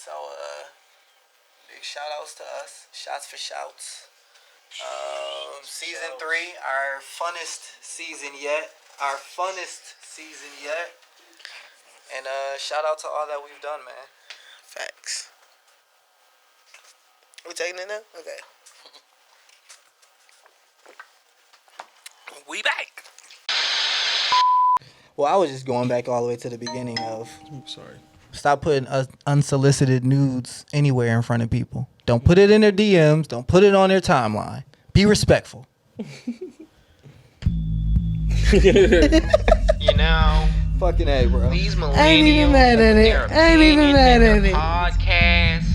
So, big shout outs to us. Shots for shouts. Season 3, our funnest season yet. And shout out to all that we've done, man. Facts. We taking it now? Okay. We back. Well, I was just going back all the way to the beginning of... Sorry. Stop putting unsolicited nudes anywhere in front of people. Don't put it in their DMs. Don't put it on their timeline. Be respectful. You know, fucking A, bro. These millennials, I ain't even mad at it. Podcasts.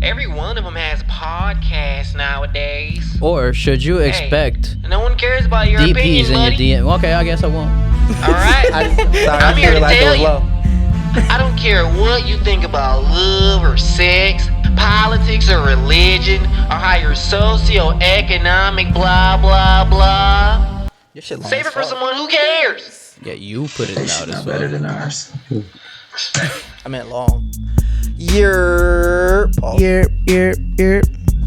Every one of them has podcasts nowadays. Or should you expect no one cares about your DPs opinion, in buddy. your DM? Okay, I guess I won't. All right. I'm here to tell you. I don't care what you think about love or sex, politics or religion, or how you're socioeconomic, blah, blah, blah. Your shit long Save as it for fuck. someone who cares. Yeah, you put it out as well. Better than ours. I meant long. Yerp.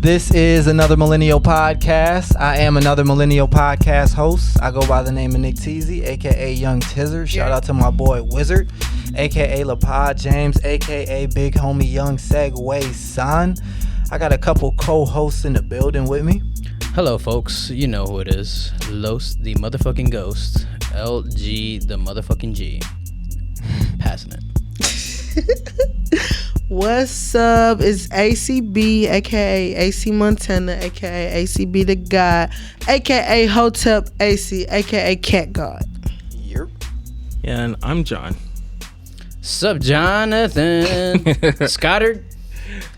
This is another Millennial Podcast. I am another Millennial Podcast host. I go by the name of Nick Teasy, a.k.a. Young Tizzer. Shout out to my boy Wizard, a.k.a. LaPod James, a.k.a. Big Homie Young Segway Son. I got a couple co-hosts in the building with me. Hello, folks. You know who it is. Los, the motherfucking ghost. LG, the motherfucking G. Passing it. What's up? It's ACB, aka AC Montana, aka ACB the God, aka Hotep AC, aka Cat God. Yerp. Yeah, and I'm John. Sup, Jonathan? Scottard?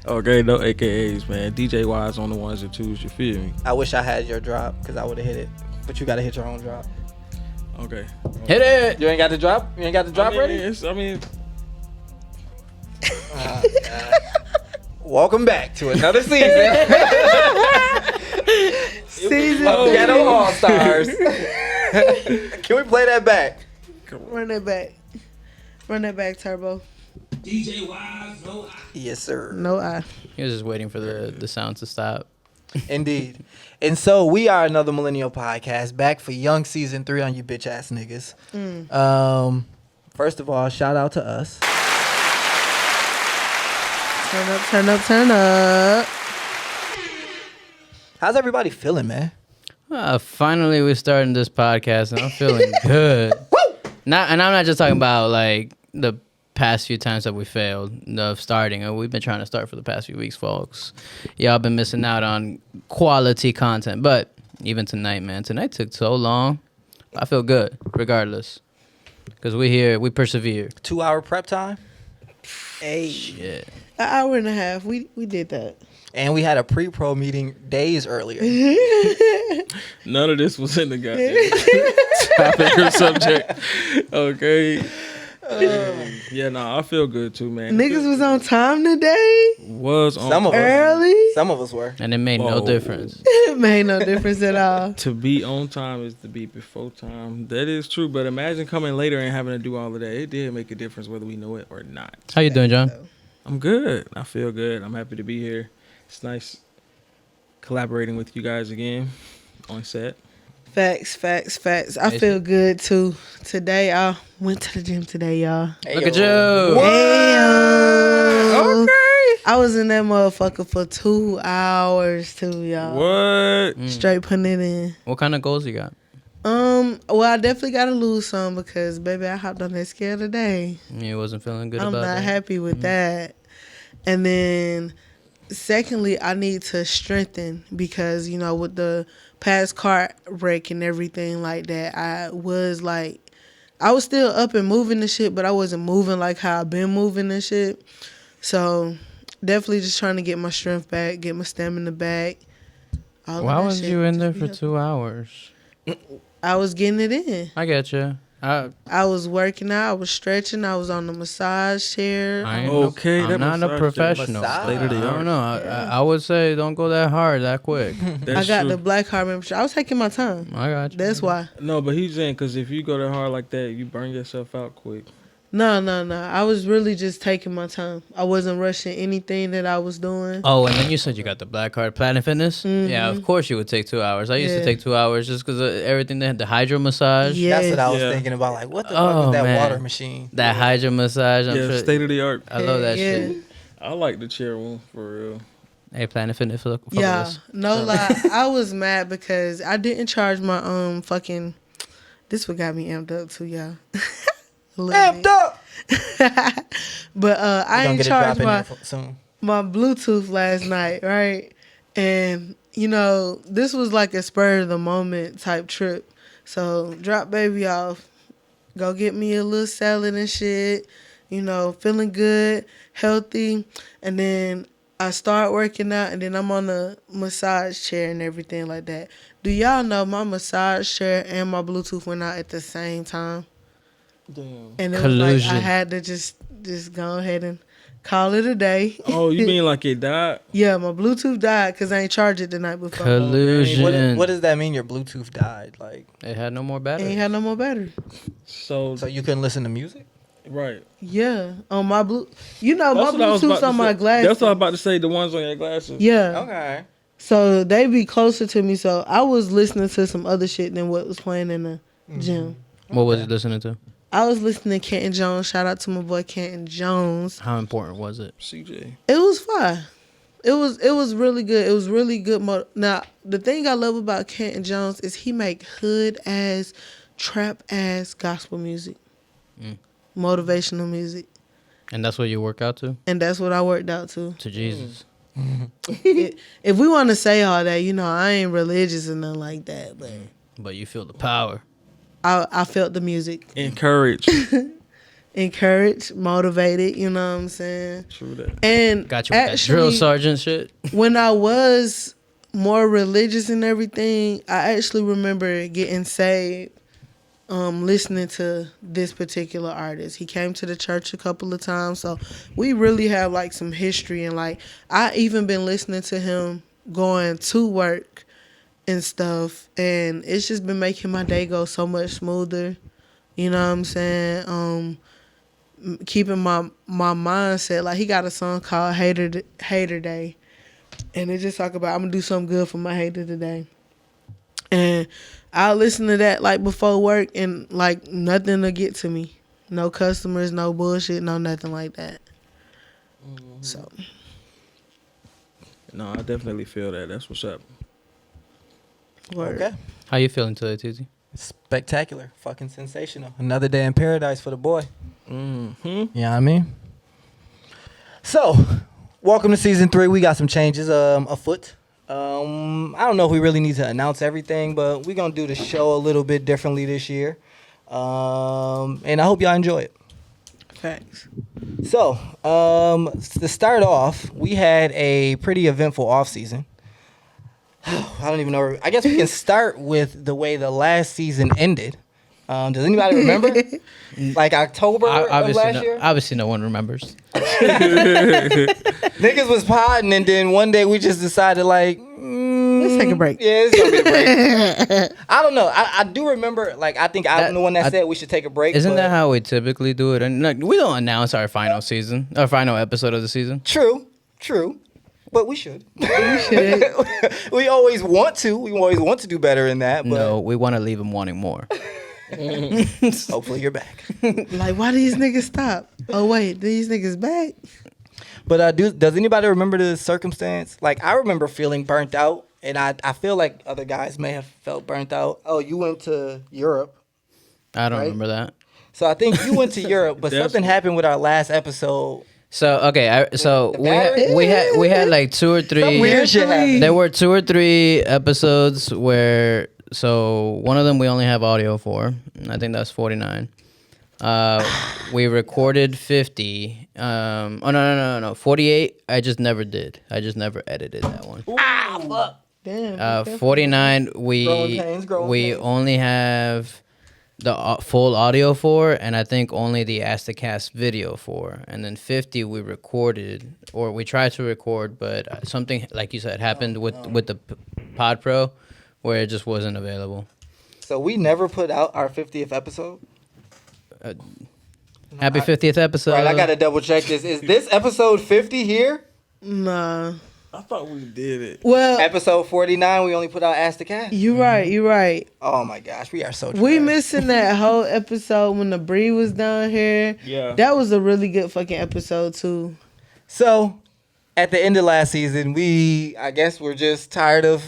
Okay, no AKAs, man. DJ Wise on the ones and twos, you feel me? I wish I had your drop because I would have hit it. But you got to hit your own drop. Okay. Hit it! You ain't got the drop? You ain't got the drop ready? Welcome back to another season. Season Ghetto All Stars. Can we play that back? Run that back. Run that back, Turbo. DJ Wise, no I. Yes, sir. No I. He was just waiting for the sound to stop. Indeed. And so we are another Millennial Podcast back for Young Season 3 on you bitch ass niggas. First of all, shout out to us. Turn up. How's everybody feeling, man? Finally, we're starting this podcast, and I'm feeling good. And I'm not just talking about like the past few times that we failed of starting. We've been trying to start for the past few weeks, folks. Y'all been missing out on quality content. But even tonight, man, tonight took so long. I feel good, regardless, because we here, we persevere. 2 hour prep time. Hey. Shit. An hour and a half. We did that. And we had a pre-pro meeting days earlier. None of this was in the goddamn topic or subject. Okay. I feel good too, man. Niggas was on time today. Was on Some of us. Early. Some of us were. And it made no difference. It made no difference at all. To be on time is to be before time. That is true, but imagine coming later and having to do all of that. It did make a difference whether we know it or not. How you doing, John? I'm good. I feel good. I'm happy to be here. It's nice collaborating with you guys again on set. Facts. I feel good too. Today, I went to the gym today, y'all. Look at you. Damn. Okay. I was in that motherfucker for 2 hours too, y'all. What? Straight putting it in. What kind of goals you got? Well, I definitely gotta lose some because, baby, I hopped on that scale today. You wasn't feeling good I'm about that? not happy with that. And then, secondly, I need to strengthen because, you know, with the past car wreck and everything like that, I was still up and moving and shit, but I wasn't moving like how I've been moving and shit. So, definitely just trying to get my strength back, get my stamina back. Why was you in there for 2 hours? I was getting it in. I get you. I was working out. I was stretching. I was on the massage chair. I'm not a professional. I don't know. I would say don't go that hard that quick. I got the black card membership. I was taking my time. I got you. That's why. No, but he's saying because if you go that hard like that, you burn yourself out quick. No. I was really just taking my time. I wasn't rushing anything that I was doing. Oh, and then you said you got the black card, Planet Fitness. Yeah, of course you would take 2 hours. I used to take 2 hours just because everything they had the hydro massage. Yeah. That's what I was Yeah. thinking about. Like, what the fuck is that man. water machine? That hydro massage. I'm Yeah, sure, state of the art. I love that Yeah. shit. I like the chair one for real. Hey, Planet Fitness. Fuck with Yeah, us. no lie. I was mad because I didn't charge my fucking. This what got me amped up too, y'all. Amped up. But I ain't charged my soon. my Bluetooth last night, right? And you know, this was like a spur of the moment type trip. So drop baby off, go get me a little salad and shit. You know, feeling good, healthy, and then I start working out, and then I'm on the massage chair and everything like that. Do y'all know my massage chair and my Bluetooth went out at the same time? Damn. And it was like Collusion. I had to just go ahead and call it a day. Oh, you mean like it died? Yeah, my Bluetooth died because I ain't charged it the night before. Collusion. What does that mean? Your Bluetooth died? Like, It had no more Ain't battery. had no more battery. So so you couldn't listen to music? right. Yeah, on my You know, my That's what I was Bluetooth's about on to my say. glasses. That's what I was about to say. The ones on your glasses. Yeah. Okay. So they be closer to me. So I was listening to some other shit than what was playing in the gym. What was you listening to? I was listening to Kenton Jones. Shout out to my boy Kenton Jones. How important was it? CJ. It was fire. It was really good. It was really good. Now the thing I love about Kenton Jones is he make hood ass, trap ass gospel music, motivational music, And that's what you work out to? and that's what I worked out to. To Jesus. If we want to say all that, you know, I ain't religious or nothing like that, but But you feel the power. I felt the music, Encourage. encouraged, motivated. You know what I'm saying? True that. And Got you with that drill actually, sergeant shit? when I was more religious and everything, I actually remember getting saved listening to this particular artist. He came to the church a couple of times, so we really have like some history, and like I even been listening to him going to work and stuff, and it's just been making my day go so much smoother. You know what I'm saying? Keeping my mindset. Like he got a song called Hater Day, and it just talk about I'm gonna do something good for my hater today. And I listen to that like before work, and like nothing to get to me. No customers, no bullshit, no nothing like that. So No, I definitely feel that. That's what's up. word. Okay. How you feeling today, Tizzy? Spectacular. Fucking sensational. Another day in paradise for the boy. Mm-hmm. You know what I mean? So, welcome to season 3. We got some changes afoot. I don't know if we really need to announce everything, but we're going to do the show a little bit differently this year. And I hope y'all enjoy it. Facts. So, to start off, we had a pretty eventful off season. I don't even know. I guess we can start with the way the last season ended. Does anybody remember? Like October of last year? Obviously, no one remembers. Niggas was potting, and then one day we just decided, like, Let's take a break. yeah, it's gonna be a break. I don't know. I do remember, like, I think I'm the one that said we should take a break. Isn't but that how we typically do it? And like, we don't announce our final season, our final episode of the season. True. But we should. We always want to. We always want to do better in that. But No, we want to leave them wanting more. hopefully you're back. Like, why these niggas stop? Oh wait, these niggas back? But does anybody remember the circumstance? Like, I remember feeling burnt out, and I feel like other guys may have felt burnt out. Oh, you went to Europe. I don't Right? remember that. So I think you went to Europe, but That's- something happened with our last episode. So okay, so The we had like 2 or 3. Some weird shit happened. There were 2 or 3 episodes where, so one of them we only have audio for. I think that's 49. We recorded 50. No, 48. I just never did. I just never edited that one. Damn. 49. Growing We pains. only have the full audio for, and I think only the Ask the Cast video for. And then 50 we recorded, or we tried to record, but something, like you said, happened with the Pod Pro, where it just wasn't available. So we never put out our 50th episode. Happy 50th episode. Right, I gotta double check this. Is this episode 50 here? Nah. I thought we did it. Well, Episode 49, we only put out Ask the Cat. you right. You right. Oh my gosh, we are so trash. We missing that whole episode when the Bree was down here. Yeah. That was a really good fucking episode too. So, at the end of last season, I guess we're just tired of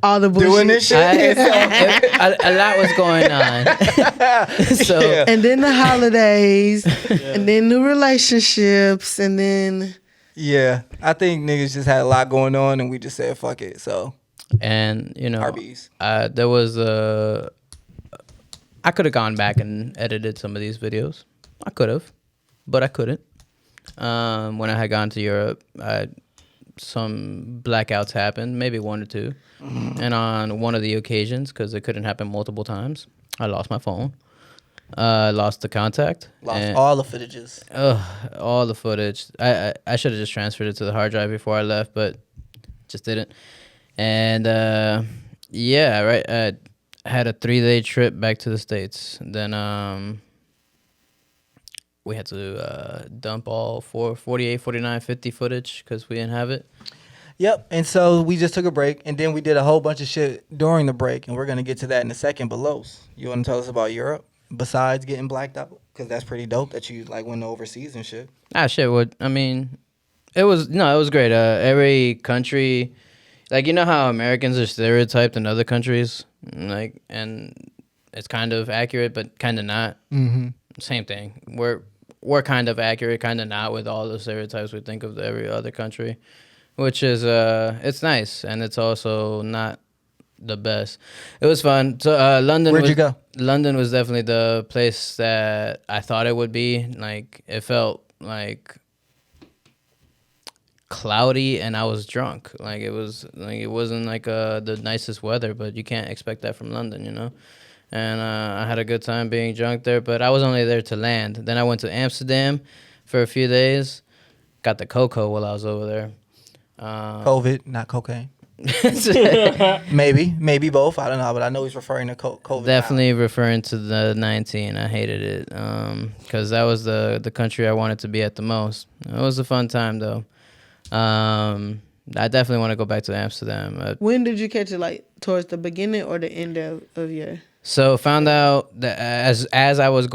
All the bullshit. doing this shit. A lot was going on. So Yeah. And then the holidays, and then the relationships, and then Yeah, I think niggas just had a lot going on, and we just said fuck it. So, and you know, RBs. there was I could have gone back and edited some of these videos. I could have, but I couldn't. When I had gone to Europe, some blackouts happened, maybe one or two. And on one of the occasions, because it couldn't happen multiple times, I lost my phone. Lost the contact. Lost all the footages. All the footage. I should have just transferred it to the hard drive before I left, but just didn't. And yeah, right. I had a 3-day trip back to the States. Then we had to dump all 48, 49, 50 footage because we didn't have it. Yep, and so we just took a break, and then we did a whole bunch of shit during the break, and we're gonna get to that in a second. But Los, you want to tell us about Europe besides getting blacked out? Because that's pretty dope that you like went overseas and shit. Shit. What I mean, it was great. Every country, like you know how Americans are stereotyped in other countries, like, and it's kind of accurate, but kind of not. Mm-hmm. Same thing. We're kind of accurate, kind of not with all the stereotypes we think of every other country, which is it's nice, and it's also not the best. It was fun. So London. Where'd you go? London was definitely the place that I thought it would be. Like it felt like cloudy, and I was drunk. Like it wasn't like the nicest weather, but you can't expect that from London, you know. And I had a good time being drunk there, but I was only there to land. Then I went to Amsterdam for a few days. Got the cocoa while I was over there. COVID, not cocaine. Maybe both. I don't know, but I know he's referring to COVID. Definitely referring to the 19. I hated it because that was the country I wanted to be at the most. It was a fun time though. I definitely want to go back to Amsterdam. when did you catch it? Like towards the beginning or the end of your? So found out that as I was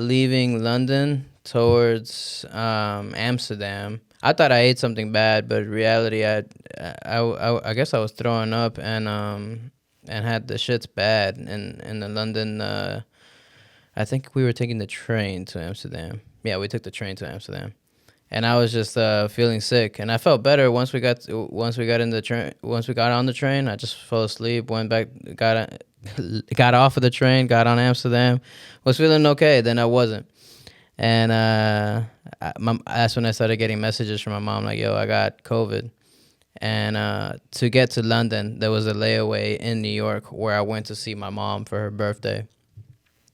leaving London towards Amsterdam, I thought I ate something bad, but in reality, I guess I was throwing up and had the shits bad in the London. I think we were taking the train to Amsterdam. Yeah, we took the train to Amsterdam, and I was just feeling sick. And I felt better once we got on the train. I just fell asleep, went back, got off of the train, got on Amsterdam, was feeling okay. Then I wasn't. And that's when I started getting messages from my mom like, yo, I got COVID. And to get to London, there was a layaway in New York where I went to see my mom for her birthday.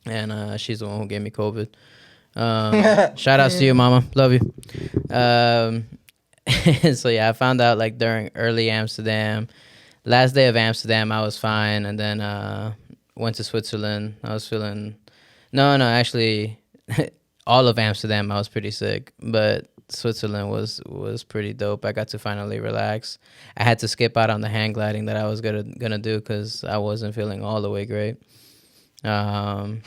And she's the one who gave me COVID. Shout outs to you, mama. Love you. So, yeah, I found out like during early Amsterdam. Last day of Amsterdam, I was fine. And then went to Switzerland. I was feeling... No, actually... all of Amsterdam, I was pretty sick, but Switzerland was pretty dope. I got to finally relax. I had to skip out on the hang gliding that I was gonna do because I wasn't feeling all the way great. All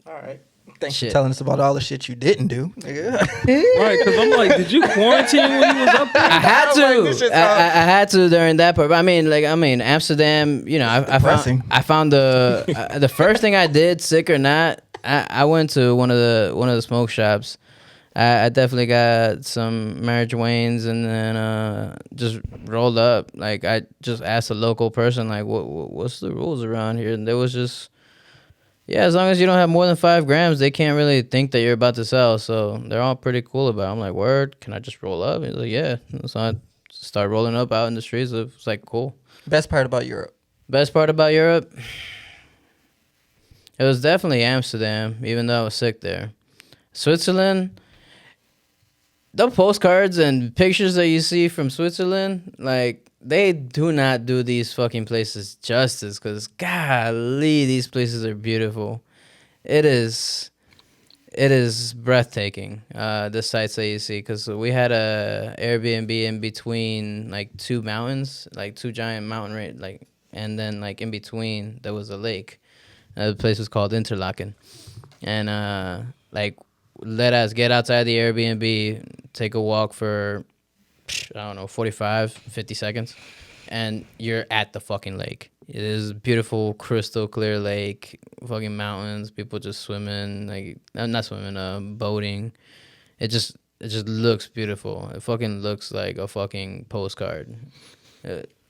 right. Thanks for telling us about all the shit you didn't do, nigga. Right, because I'm like, did you quarantine when you was up there? I had to. I had to during that part. But I mean, Amsterdam. You know, I found the first thing I did, sick or not. I went to one of the smoke shops. I definitely got some marijuanas and then just rolled up. Like I just asked a local person like, what's the rules around here? And there was just, yeah, as long as you don't have more than 5 grams, they can't really think that you're about to sell. So they're all pretty cool about it. I'm like, word, can I just roll up? He's like, yeah. So I started rolling up out in the streets. It's like cool. Best part about Europe. It was definitely Amsterdam, even though I was sick there. Switzerland, the postcards and pictures that you see from Switzerland, like, they do not do these fucking places justice because, golly, these places are beautiful. It is breathtaking. The sights that you see, because we had a Airbnb in between like two mountains, like two giant mountain range, like, and then like in between there was a lake. The place was called Interlaken, and like let us get outside the Airbnb, take a walk for I don't know 45, 50 seconds, and you're at the fucking lake. It is a beautiful, crystal clear lake, fucking mountains, people just swimming, like not swimming, boating. It just looks beautiful. It fucking looks like a fucking postcard.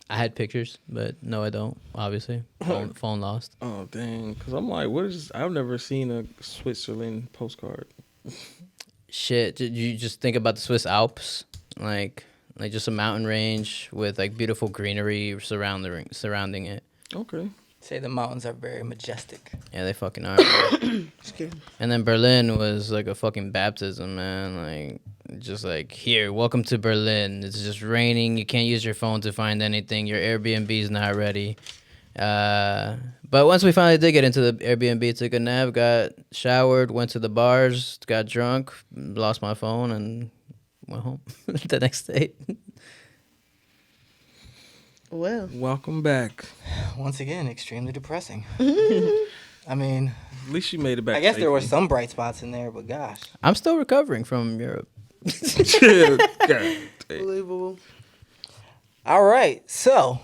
I had pictures, but no, I don't. Obviously, phone lost. Oh dang! Because I'm like, what is? I've never seen a Switzerland postcard. Shit, you just think about the Swiss Alps, like just a mountain range with like beautiful greenery surrounding it. Okay. Say the mountains are very majestic. Yeah, they fucking are. And then Berlin was like a fucking baptism, man. Like, just like, here, welcome to Berlin. It's just raining. You can't use your phone to find anything. Your Airbnb's not ready. But once we finally did get into the Airbnb, took a nap, got showered, went to the bars, got drunk, lost my phone, and went home the next day. Well, Welcome back. Once again, extremely depressing. I mean, At least you made it back. I guess there were safely. some bright spots in there, but gosh. I'm still recovering from Europe. God dang. unbelievable. All right, so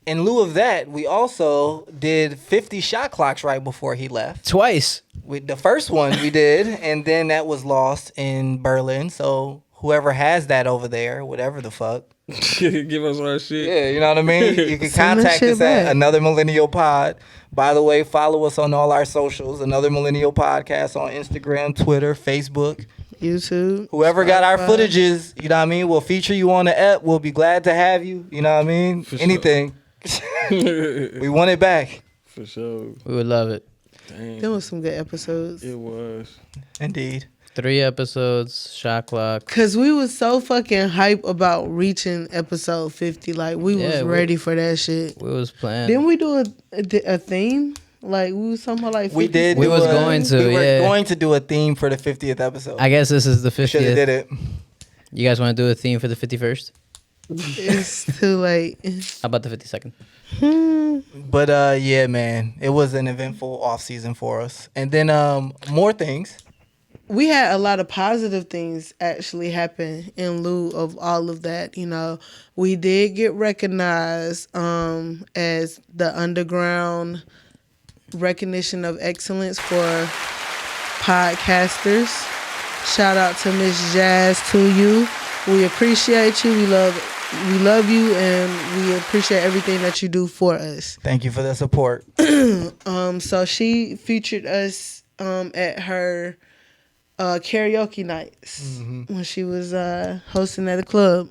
in lieu of that, we also did 50 shot clocks right before he left. Twice. The first one we did, and then that was lost in Berlin. So whoever has that over there, whatever the fuck. Give us our shit. Yeah, you know what I mean? You can Send that contact shit us at back. Another Millennial Pod. By the way, follow us on all our socials. Another Millennial Podcast on Instagram, Twitter, Facebook. YouTube. Whoever got our Spotify. footages, you know what I mean? We'll feature you on the app. We'll be glad to have you. You know what I mean? For sure. Anything. We want it back. For sure. We would love it. Dang. There was some good episodes. It was. Indeed. 3 episodes, shot clock. Cause we was so fucking hype about reaching episode 50. Like we was Yeah, ready for that shit. We was playing. Didn't we do a theme? Like we was somehow like 50? We did. We do was a- going to, We were yeah. going to do a theme for the 50th episode. I guess this is the Should have 50th. did it. You guys want to do a theme for the 51st? It's too late. How about the 52nd? But yeah, man, it was an eventful off season for us. And then more things. We had a lot of positive things actually happen in lieu of all of that. You know, we did get recognized as the underground recognition of excellence for podcasters. Shout out to Miss Jazz, to you. We appreciate you. We love you, and we appreciate everything that you do for us. Thank you for the support. So she featured us at her karaoke nights when she was hosting at a club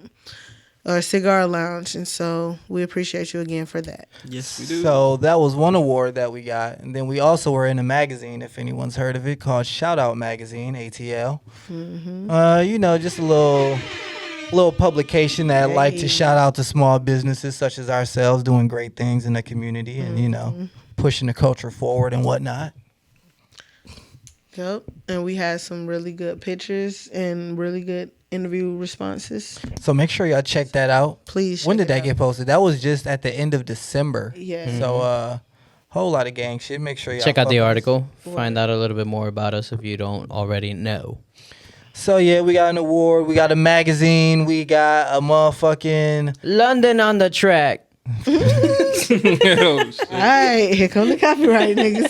or cigar lounge, and so we appreciate you again for that. Yes, we do. So that was one award that we got. And then we also were in a magazine, if anyone's heard of it, called Shoutout Magazine, ATL. You know, just a little publication that like to shout out to small businesses such as ourselves doing great things in the community and, you know, pushing the culture forward and whatnot. Yep, and we had some really good pictures and really good interview responses. So make sure y'all check that out. Please. When check did it that out. get posted? That was just at the end of December. Yeah. So whole lot of gang shit. Make sure y'all Check out fuck the with us. article. Find out a little bit more about us if you don't already know. So yeah, we got an award, we got a magazine, we got a motherfucking London on the track. Oh, shit. All right, here come the copyright niggas.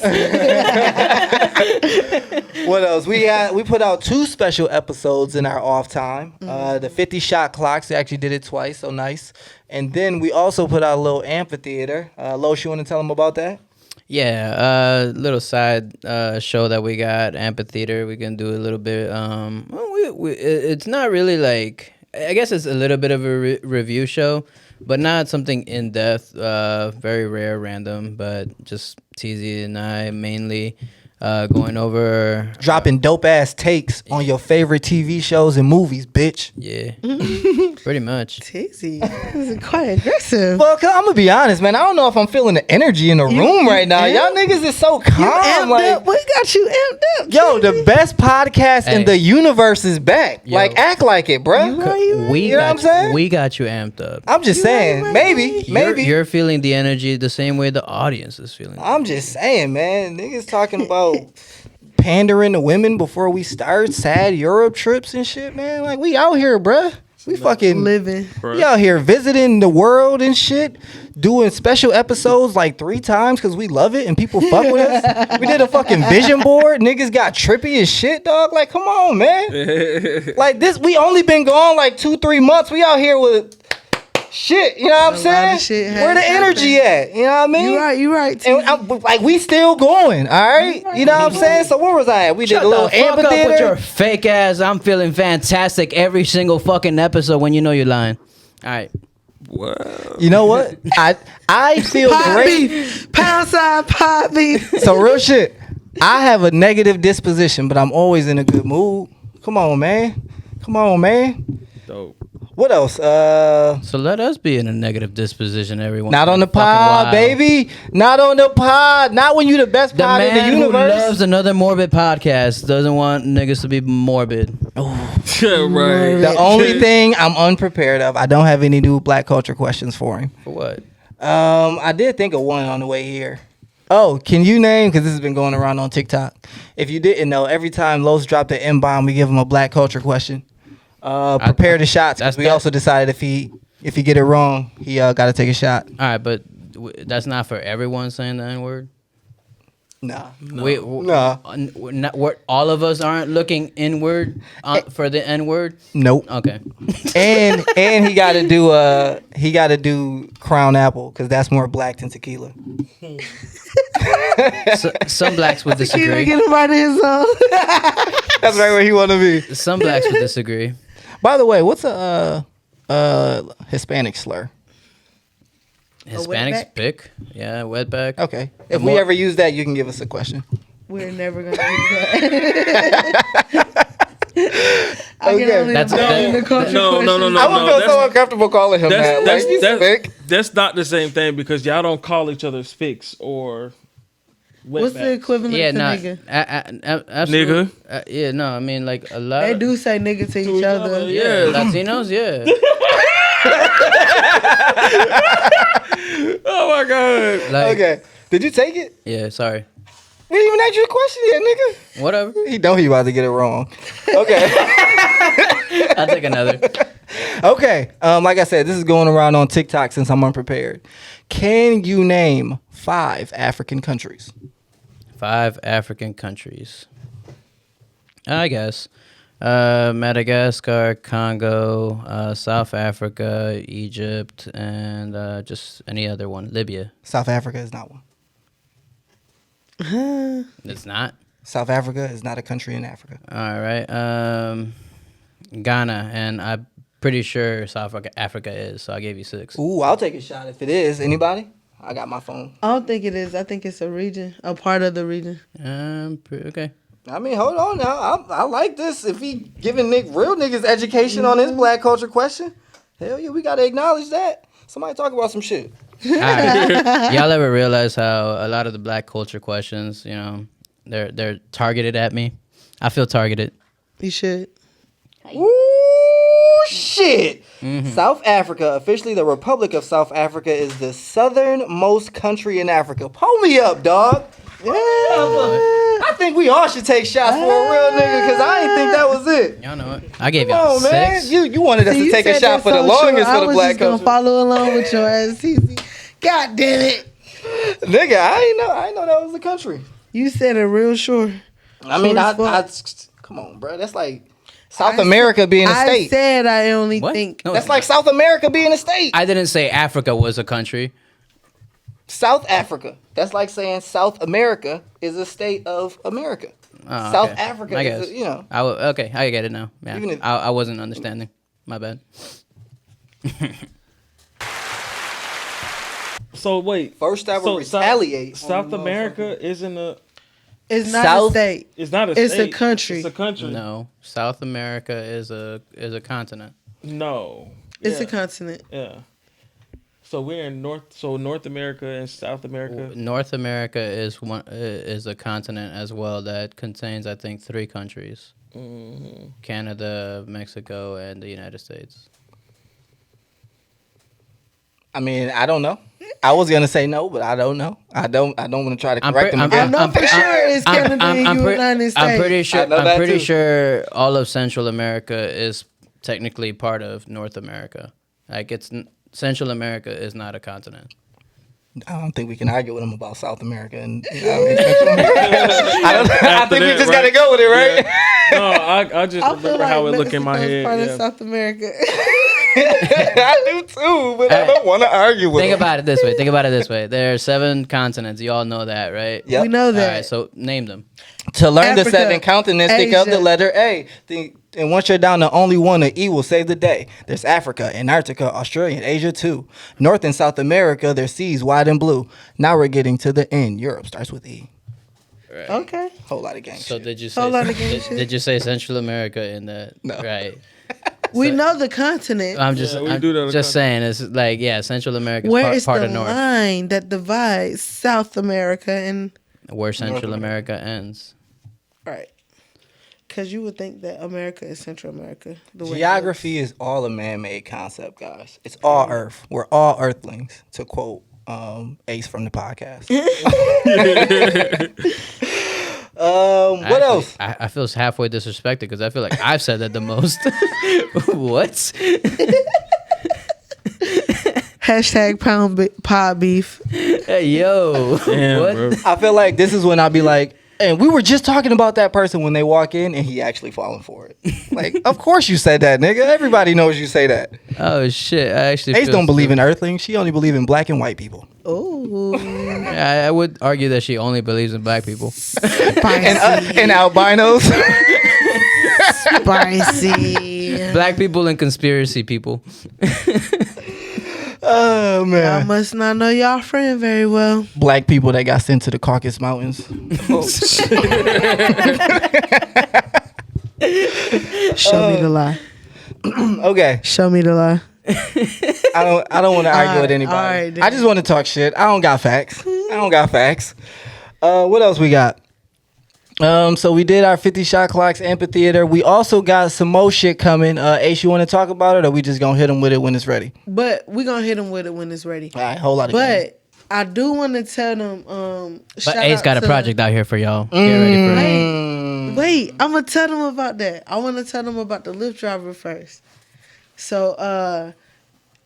what else? We put out 2 special episodes in our off time. The 50 shot clocks, we actually did it twice, so nice. And then we also put out a little AMPhitheatre. Los, you want to tell them about that? Yeah, little side show that we got, AMPhitheatre. We can do a little bit. It's not really like, I guess it's a little bit of a review show, but not something in depth. Very rare, random, but just TZ and I mainly. going over Dropping dope ass takes on your favorite TV shows and movies, bitch. Yeah, pretty much. Tizzy, this is quite aggressive. Well, I'm gonna be honest, man. I don't know if I'm feeling the energy in the room right now. Y'all niggas is so calm. Up. We got you amped up. Yo, the best podcast in Hey. the universe is back. Yo. Like, act like it, bruh. You right. We You know what I'm saying? We got you amped up. I'm just saying, maybe. You're feeling the energy the same way the audience is feeling. I'm just saying, man. Niggas talking about pandering to women before we start sad Europe trips and shit, man. Like, we out here, bruh. We fucking Living. We out here visiting the world and shit, doing special episodes like 3 times because we love it and people fuck with us. We did a fucking vision board. Niggas got trippy as shit, dog. Like, come on, man. Like this, we only been gone like 2-3 months. We out here with shit. You know what I'm A lot saying? of shit has Where the energy at? You know what I mean? You right. And like we still going, all right? You know what I'm saying? So where was I at? We did a little Shut the fuck up with amphitheater. your fake ass. I'm feeling fantastic every single fucking episode when you know you're lying. All right. Wow. You know what? I feel Pot great. beef. Pound sign pot beef. So real shit. I have a negative disposition, but I'm always in a good mood. Come on, man. Dope. What else? So let us be in a negative disposition, everyone. Not on the pod, baby. Not on the pod. Not when you the best The pod in the man who universe. loves another morbid podcast doesn't want niggas to be morbid. Yeah, right. The only thing I'm unprepared of, I don't have any new black culture questions for him. For what? I did think of one on the way here. Oh, can you name, because this has been going around on TikTok. If you didn't know, every time Los dropped an M-bomb, we give him a black culture question. Prepare the shots. We also decided if he get it wrong, he got to take a shot. All right, but that's not for everyone saying the N-word? Nah. All of us aren't looking inward for the N-word? Nope. Okay. And he got to do Crown Apple because that's more black than tequila. Some blacks would Keep disagree. get him right in his zone. That's right where he want to be. Some blacks would disagree. By the way, what's a Hispanic slur? Hispanics wetback? pick. Yeah, wetback. Okay. If we ever use that, you can give us a question. We're never gonna do that. I can only That's- imagine the culture no. questions. I would feel so uncomfortable calling him that. Like, he's thick. That's not the same thing because y'all don't call each other spicks or What's the wetbacks. equivalent Yeah, to no. nigga? Absolutely. Yeah, no, I mean, like, a lot They of... do say nigga to each other. Yeah, Latinos, yeah. Oh my god. Like, Okay. Did you take it? Yeah, sorry. We didn't even ask you a question yet, nigga. Whatever. He know he about to get it wrong. Okay. I'll take another. Okay. Like I said, this is going around on TikTok since I'm unprepared. Can you name 5 African countries? 5 African countries. I guess. Madagascar, Congo, South Africa, Egypt, and just any other one. Libya. South Africa is not one. It's not. South Africa is not a country in Africa. All right. Ghana, and I'm pretty sure South Africa is, so I gave you 6. Ooh, I'll take a shot if it is. Anybody? I got my phone. I don't think it is. I think it's a region, a part of the region. Okay. I mean, hold on now. I like this. If he giving real niggas education on his black culture question, hell yeah, we gotta acknowledge that. Somebody talk about some shit. All right. Y'all ever realize how a lot of the black culture questions, you know, they're targeted at me? I feel targeted. You should. Ooh, shit. South Africa, officially the Republic of South Africa, is the southernmost country in Africa. Pull me up, dog. Yeah. I think we all should take shots for a real nigga because I ain't think that was it. Y'all know it. I gave Come y'all on, man. 6. You wanted us See, to you take a said shot that for the so longest short. for the black I was just culture. gonna follow along with your ass, TZ. God damn it. Nigga, I ain't know that was a country. You said it real short. I mean, Short I as fuck. come on, bro. That's like South America being a I state. said I only What? think. No, That's it's like not. South America being a state. I didn't say Africa was a country. South Africa. That's like saying South America is a state of America. Oh, South okay. Africa I is, guess. you know. Okay, I get it now. Yeah, Even if- I wasn't understanding. My bad. So wait. First I will So retaliate. South America isn't a. It's not South- a state. It's not a It's a state. country. It's a country. No, South America is a continent. No. It's Yeah. a continent. Yeah. So we're in North America and South America. North America is a continent as well that contains, I think, 3 countries: Canada, Mexico, and the United States. I mean, I don't know. I was gonna say no, but I don't know. I don't want to try to correct them I again. know for sure it's Canada and United States. I'm pretty sure. I know that I'm pretty too. sure all of Central America is technically part of North America. Like Central America is not a continent. I don't think we can argue with them about South America and Central America. I think we that, just right? gotta go with it, right? Yeah. No, I just I feel remember how it like looked in my Mexico's head. part of Yeah. South America. I do too, but I don't want to argue with Think them. about it this way. There are 7 continents. You all know that, right? Yep. We know All that. right, so name them. To learn the Africa, 7 continents, think of the Asia. letter A. And once you're down to only one, an E will save the day. There's Africa, Antarctica, Australia, and Asia too. North and South America, there's seas wide and blue. Now we're getting to the end. Europe starts with E. Right. Okay. Whole lot of gang So shit. did you Whole lot say of game shit. did you say Central America in that? No. Right. We know the continent. I'm just Yeah, we do know the just saying it's like Central America Where is is part the of North, line that divides South America and where Central America ends. right? Because you would think that America is Central America. The way it Geography is all a man-made concept, guys. It's all Earth. We're all Earthlings, to quote Ace from the podcast. What Actually, else? I feel halfway disrespected because I feel like I've said that the most. What? Hashtag pod beef. Hey, yo. Damn, What? bro. I feel like this is when I'll be like, and we were just talking about that person when they walk in and he actually falling for it. Like, of course you said that, nigga. Everybody knows you say that. Oh shit! I actually Ace feel don't believe in Earthlings. She only believe in black and white people. Oh, I would argue that she only believes in black people. spicy, And albinos. spicy. Black people and conspiracy people. Oh I man. must not know y'all friend very well. Black people that got sent to the Caucasus Mountains. Show me the lie. Okay. Show me the lie. I don't want to argue with Alright, anybody. alright, then. I just want to talk shit. I don't got facts. What else we got? So we did our 50 shot clocks amphitheater. We also got some more shit coming. Ace, you want to talk about it, or we just gonna hit them with it when it's ready? But we gonna hit them with it when it's ready. All right, whole lot of. game. But I do want to tell them. But shout Ace out got a to- project out here for y'all. Get ready for it. Wait, I'm gonna tell them about that. I want to tell them about the Lyft driver first. So,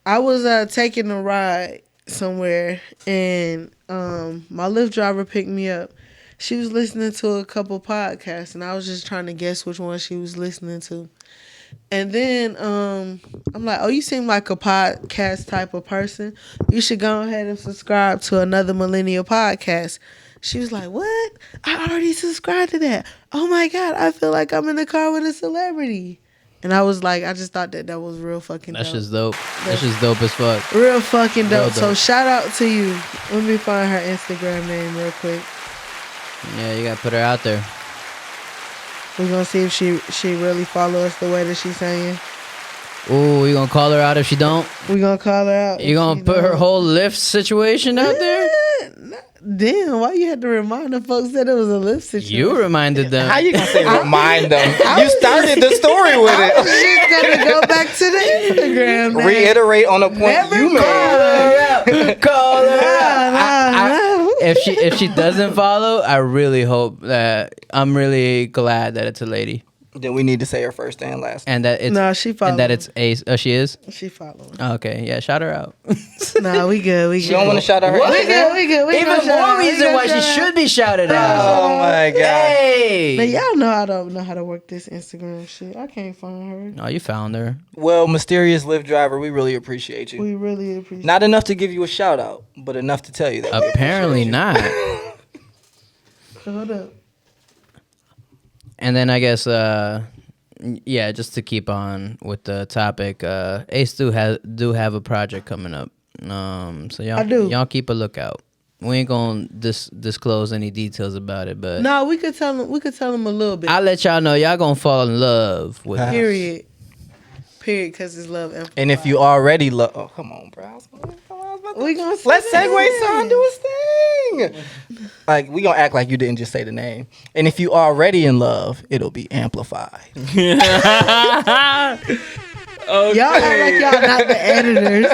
I was taking a ride somewhere, and my Lyft driver picked me up. She was listening to a couple podcasts, and I was just trying to guess which one she was listening to. And then I'm like, oh, you seem like a podcast type of person. You should go ahead and subscribe to Another Millennial Podcast. She was like, what? I already subscribed to that. Oh, my God. I feel like I'm in the car with a celebrity. And I was like, I just thought that was real fucking That's dope. just dope. That's just dope as fuck. Real fucking Real dope. So dope. shout out to you. Let me find her Instagram name real quick. Yeah, you gotta put her out there. We're going to see if she really follow us the way that she's saying. Ooh, you gonna call her out if she don't? We're going to call her out. You if gonna she put her don't. whole Lyft situation out there? Damn, why you had to remind the folks that it was a Lyft situation? You reminded them. How you gonna say remind them? You started the story with I was it. just gonna go back to the Instagram. man. Reiterate on a point Never you made. Call her out. No. If she doesn't follow, I really hope that I'm really glad that it's a lady Then we need to say her first and last. and that it's No, she and that following. it's Ace. Oh, she is. She following. Okay, yeah, shout her out. Nah, we good. We good. You don't want to shout out her. We good. We good. We Even gonna shout more out. We reason gonna why she shout out. should be shouted out. Oh my god. Hey. Man, y'all know how to work this Instagram shit. I can't find her. Oh, you found her. Well, mysterious Lyft driver, we really appreciate you. We really appreciate. Not enough to give you a shout out, but enough to tell you that. Apparently not. Hold up. And then I guess, yeah, just to keep on with the topic, Ace do have a project coming up. So I do. y'all keep a lookout. gonna disclose any details about it, but No, we could tell him. We could tell him a little bit. I'll let y'all know y'all gonna fall in love with us. Period. Because it's love. Amplified. And if you already love, oh come on, bro. We gonna say Let's that. segue son do his thing. Like we gonna act like you didn't just say the name. And if you already in love, it'll be amplified. Okay. Y'all act like y'all not the editors.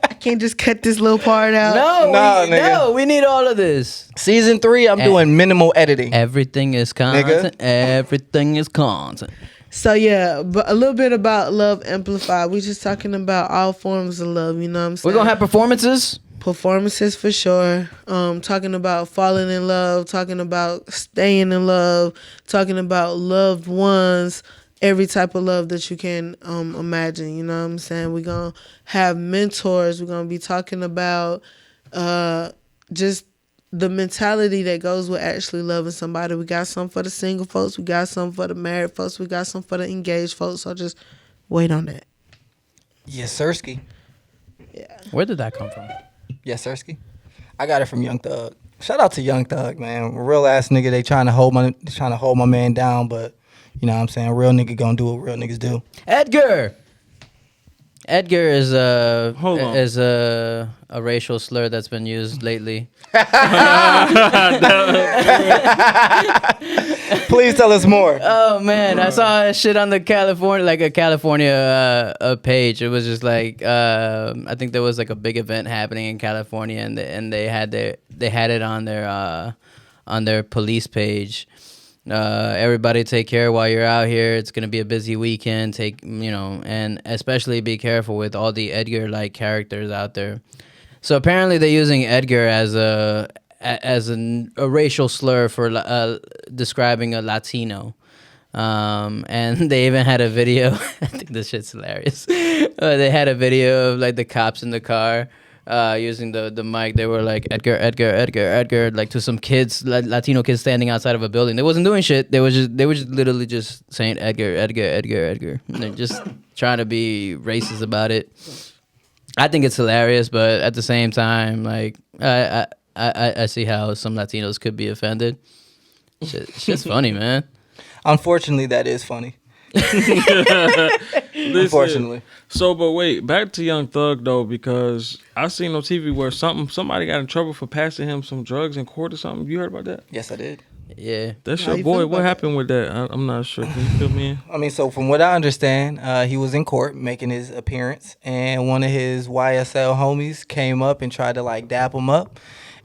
I can't just cut this little part out. No, we need all of this. Season 3, I'm doing minimal editing. Everything is content. Everything is content. So yeah, but a little bit about love amplified. We just talking about all forms of love. You know what I'm saying? We're gonna have performances. Performances for sure. Talking about falling in love. Talking about staying in love. Talking about loved ones. Every type of love that you can imagine. You know what I'm saying? We're gonna have mentors. We're gonna be talking about just the mentality that goes with actually loving somebody. We got some for the single folks. We got some for the married folks. We got some for the engaged folks. So just wait on that. Yes, Sirski. Yeah. Where did that come from? Yes, Sirski. I got it from Young Thug. Shout out to Young Thug, man. Real ass nigga. They trying to hold my man down, but you know what I'm saying? Real nigga gonna do what real niggas do. Edgar is Hold on. a racial slur that's been used lately. Please tell us more. Oh man, I saw shit on the California page. It was just like I think there was like a big event happening in California, and they had it on their police page. Everybody take care while you're out here. It's gonna be a busy weekend. And especially be careful with all the Edgar-like characters out there. So apparently they're using Edgar as a racial slur for describing a Latino. And they even had a video. I think this shit's hilarious. They had a video of like the cops in the car. Using the mic, they were like Edgar, like to some kids, Latino kids standing outside of a building. They wasn't doing shit. They were just literally just saying Edgar. And they're just trying to be racist about it. I think it's hilarious, but at the same time, like I see how some Latinos could be offended. Shit's funny, man. Unfortunately, that is funny. Unfortunately. So, but wait, back to Young Thug though, because I seen on TV where somebody got in trouble for passing him some drugs in court or something. You heard about that? Yes, I did. Yeah. That's How your you boy. feel What about happened with that? I'm not sure. Can you fill me in? I mean, so from what I understand, he was in court making his appearance, and one of his YSL homies came up and tried to like dap him up.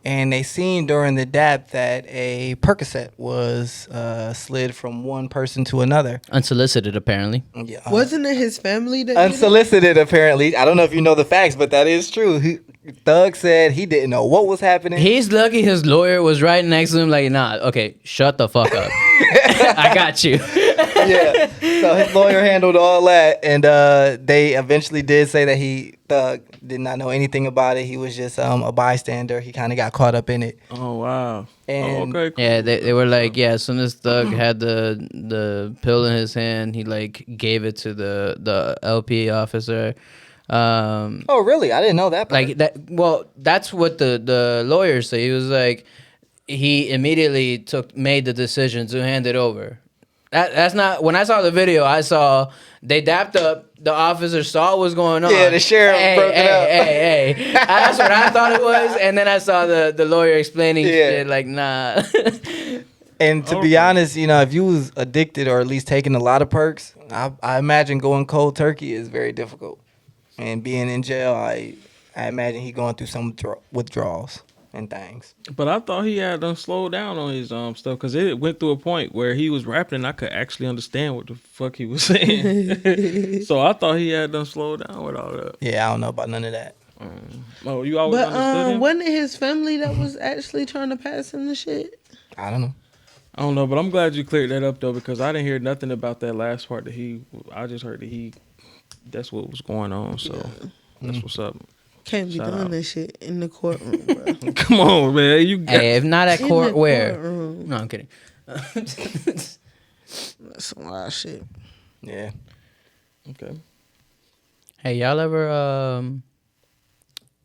And they seen during the dap that a Percocet was slid from one person to another. Unsolicited, apparently. Yeah, Wasn't it his family that did it? unsolicited, apparently. I don't know if you know the facts, but that is true. Thug said he didn't know what was happening. He's lucky his lawyer was right next to him, like, nah, okay, shut the fuck up. I got you. Yeah. So his lawyer handled all that, and they eventually did say that Thug did not know anything about it. He was just a bystander. He kind of got caught up in it. Oh wow. And okay. Cool. Yeah, they were like, yeah, as soon as Thug had the pill in his hand, he like gave it to the LP officer. Oh, really? I didn't know that part. Like that. Well, that's what the lawyers say. He was like, he immediately made the decision to hand it over. That's not. When I saw the video, I saw they dapped up. The officer saw what was going on. Yeah, the sheriff broke it up. Hey. That's what I thought it was. And then I saw the lawyer explaining shit like, nah. And to be honest, you know, if you was addicted or at least taking a lot of perks, I imagine going cold turkey is very difficult. And being in jail, I imagine he going through some withdrawals and things. But I thought he had done slowed down on his stuff, because it went through a point where he was rapping and I could actually understand what the fuck he was saying. So I thought he had done slowed down with all that. Yeah, I don't know about none of that. Oh, you always understood him? Wasn't it his family that was actually trying to pass him the shit? I don't know. I don't know, but I'm glad you cleared that up though, because I didn't hear nothing about that last part I just heard that that's what was going on. So that's what's up. Can't be Shout doing out. this shit in the courtroom, bro. Come on, man. You got Hey, if not at In court, the where? courtroom. No, I'm kidding. That's some wild shit. Yeah. Okay. Hey, y'all ever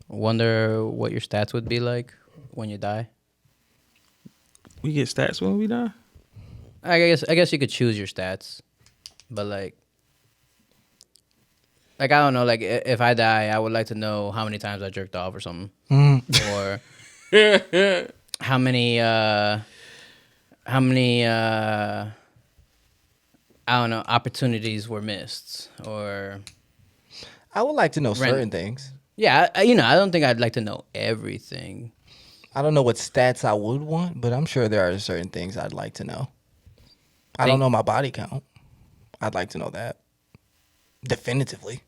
Wonder what your stats would be like when you die. We get stats when we die. I guess you could choose your stats, but like I don't know. Like if I die, I would like to know how many times I jerked off or something, or how many I don't know, opportunities were missed, or I would like to know certain things. yeah, I don't think I'd like to know everything. I don't know what stats I would want, but I'm sure there are certain things I'd like to know. I don't know my body count. I'd like to know that definitively.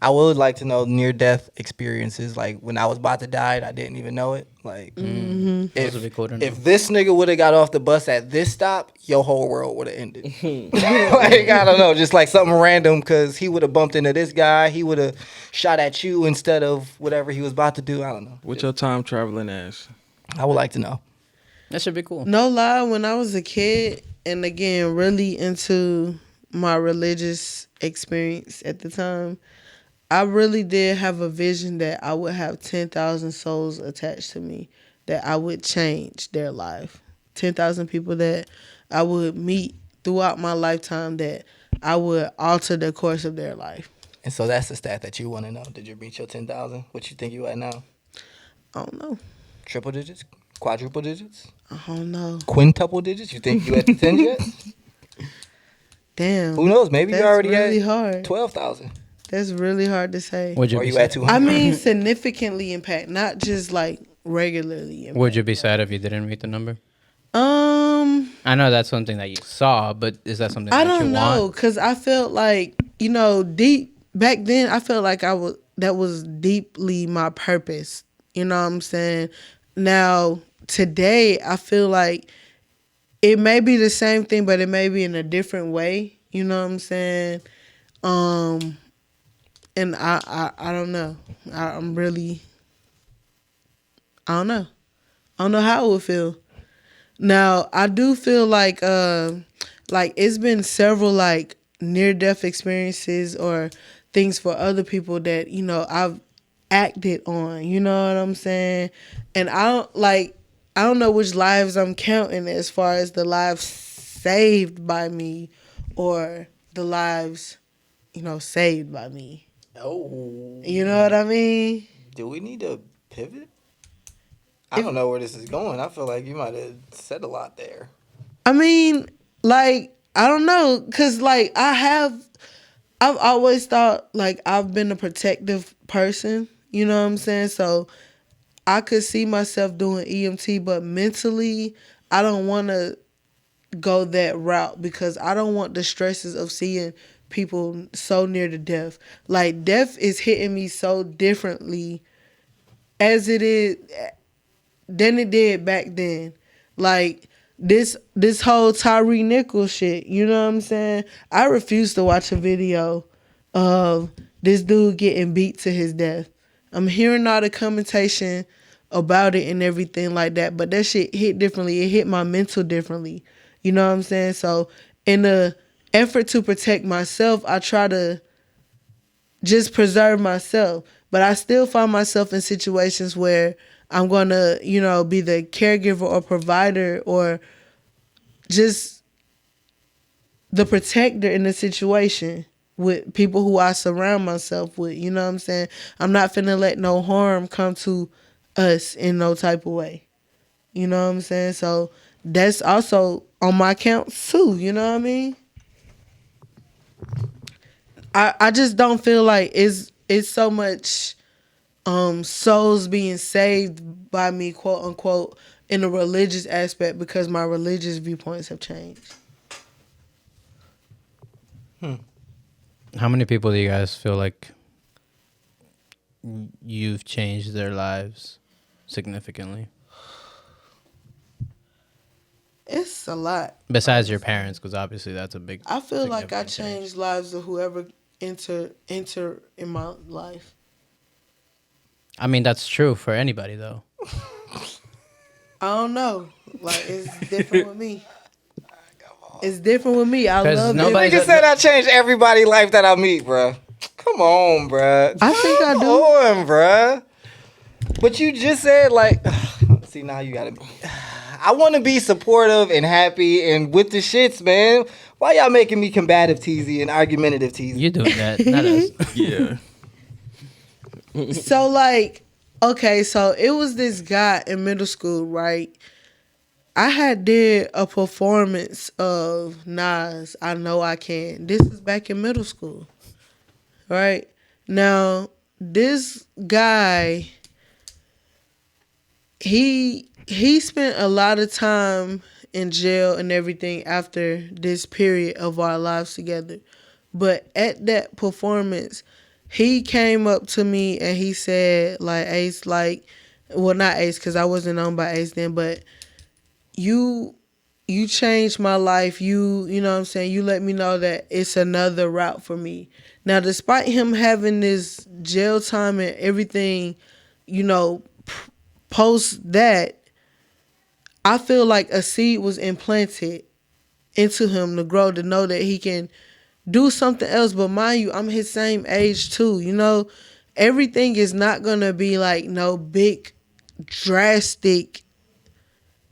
I would like to know near-death experiences, like when I was about to die, I didn't even know it. Like, Those would be cool to know. if this nigga would have got off the bus at this stop, your whole world would have ended. Like, I don't know, just like something random, because he would have bumped into this guy, he would have shot at you instead of whatever he was about to do. I don't know. With your time traveling ass. I would like to know. That should be cool. No lie, when I was a kid, and again, really into my religious experience at the time, I really did have a vision that I would have 10,000 souls attached to me, that I would change their life. 10,000 people that I would meet throughout my lifetime, that I would alter the course of their life. And so that's the stat that you want to know. Did you reach your 10,000? What you think you at now? I don't know. Triple digits? Quadruple digits? I don't know. Quintuple digits? You think you at the 10 yet? Damn. Who knows? Maybe That's you already really at hard. 12,000. That's really hard to say. Would you Or be you sad? at 200? I mean, significantly impact, not just like regularly impact. Would you be sad if you didn't read the number? I I know that's something that you saw, but is that something that don't you know, want? cause I felt like, deep back then. I felt like that was deeply my purpose. You know what I'm saying? Now today, I feel like it may be the same thing, but it may be in a different way. You know what I'm saying? And I don't know. I'm really, I don't know. I don't know how it would feel. Now, I do feel like it's been several like near-death experiences or things for other people that, I've acted on, you know what I'm saying? And I don't know which lives I'm counting as far as the lives saved by me or the lives, saved by me. Oh. You know what I mean? Do we need to pivot? I don't know where this is going. I feel like you might have said a lot there. I mean, like, I don't know, because, like, I've always thought, like, I've been a protective person, you know what I'm saying? So I could see myself doing EMT, but mentally, I don't want to go that route because I don't want the stresses of seeing people so near to death. Like, death is hitting me so differently as it is than it did back then. Like, this whole Tyree Nichols shit, you know what I'm saying? I refuse to watch a video of this dude getting beat to his death. I'm hearing all the commentation about it and everything like that, but that shit hit differently. It hit my mental differently. You know what I'm saying? So in the effort to protect myself, I try to just preserve myself. But I still find myself in situations where I'm going to, be the caregiver or provider or just the protector in the situation with people who I surround myself with. You know what I'm saying? I'm not finna let no harm come to us in no type of way. You know what I'm saying? So that's also on my counts too. You know what I mean? I just don't feel like it's so much souls being saved by me, quote unquote, in a religious aspect because my religious viewpoints have changed. How many people do you guys feel like you've changed their lives significantly? It's a lot. Besides your parents, because obviously that's a big. I feel like I significant changed lives of whoever enter in my life. I mean, that's true for anybody, though. I don't know. Like, it's different with me. It's different with me. I 'Cause love nobody- it. Nigga said I changed everybody's life that I meet, bro. Come Come on, bruh. I think I do. Come on, bruh. But you just said, like, see, now you gotta be. I want to be supportive and happy and with the shits, man. Why y'all making me combative, teasy, and argumentative, teasy? You're doing that, not us. Yeah. So, like, okay, so it was this guy in middle school, right? I had did a performance of Nas, I Know I Can. This is back in middle school, right? Now, this guy, he spent a lot of time in jail and everything after this period of our lives together. But at that performance, he came up to me and he said, like, Ace, like, well, not Ace, because I wasn't known by Ace then, but you changed my life. You know what I'm saying? You let me know that it's another route for me. Now, despite him having this jail time and everything, you know, post that, I feel like a seed was implanted into him to grow, to know that he can do something else. But mind you, I'm his same age too. You know, everything is not going to be like no big drastic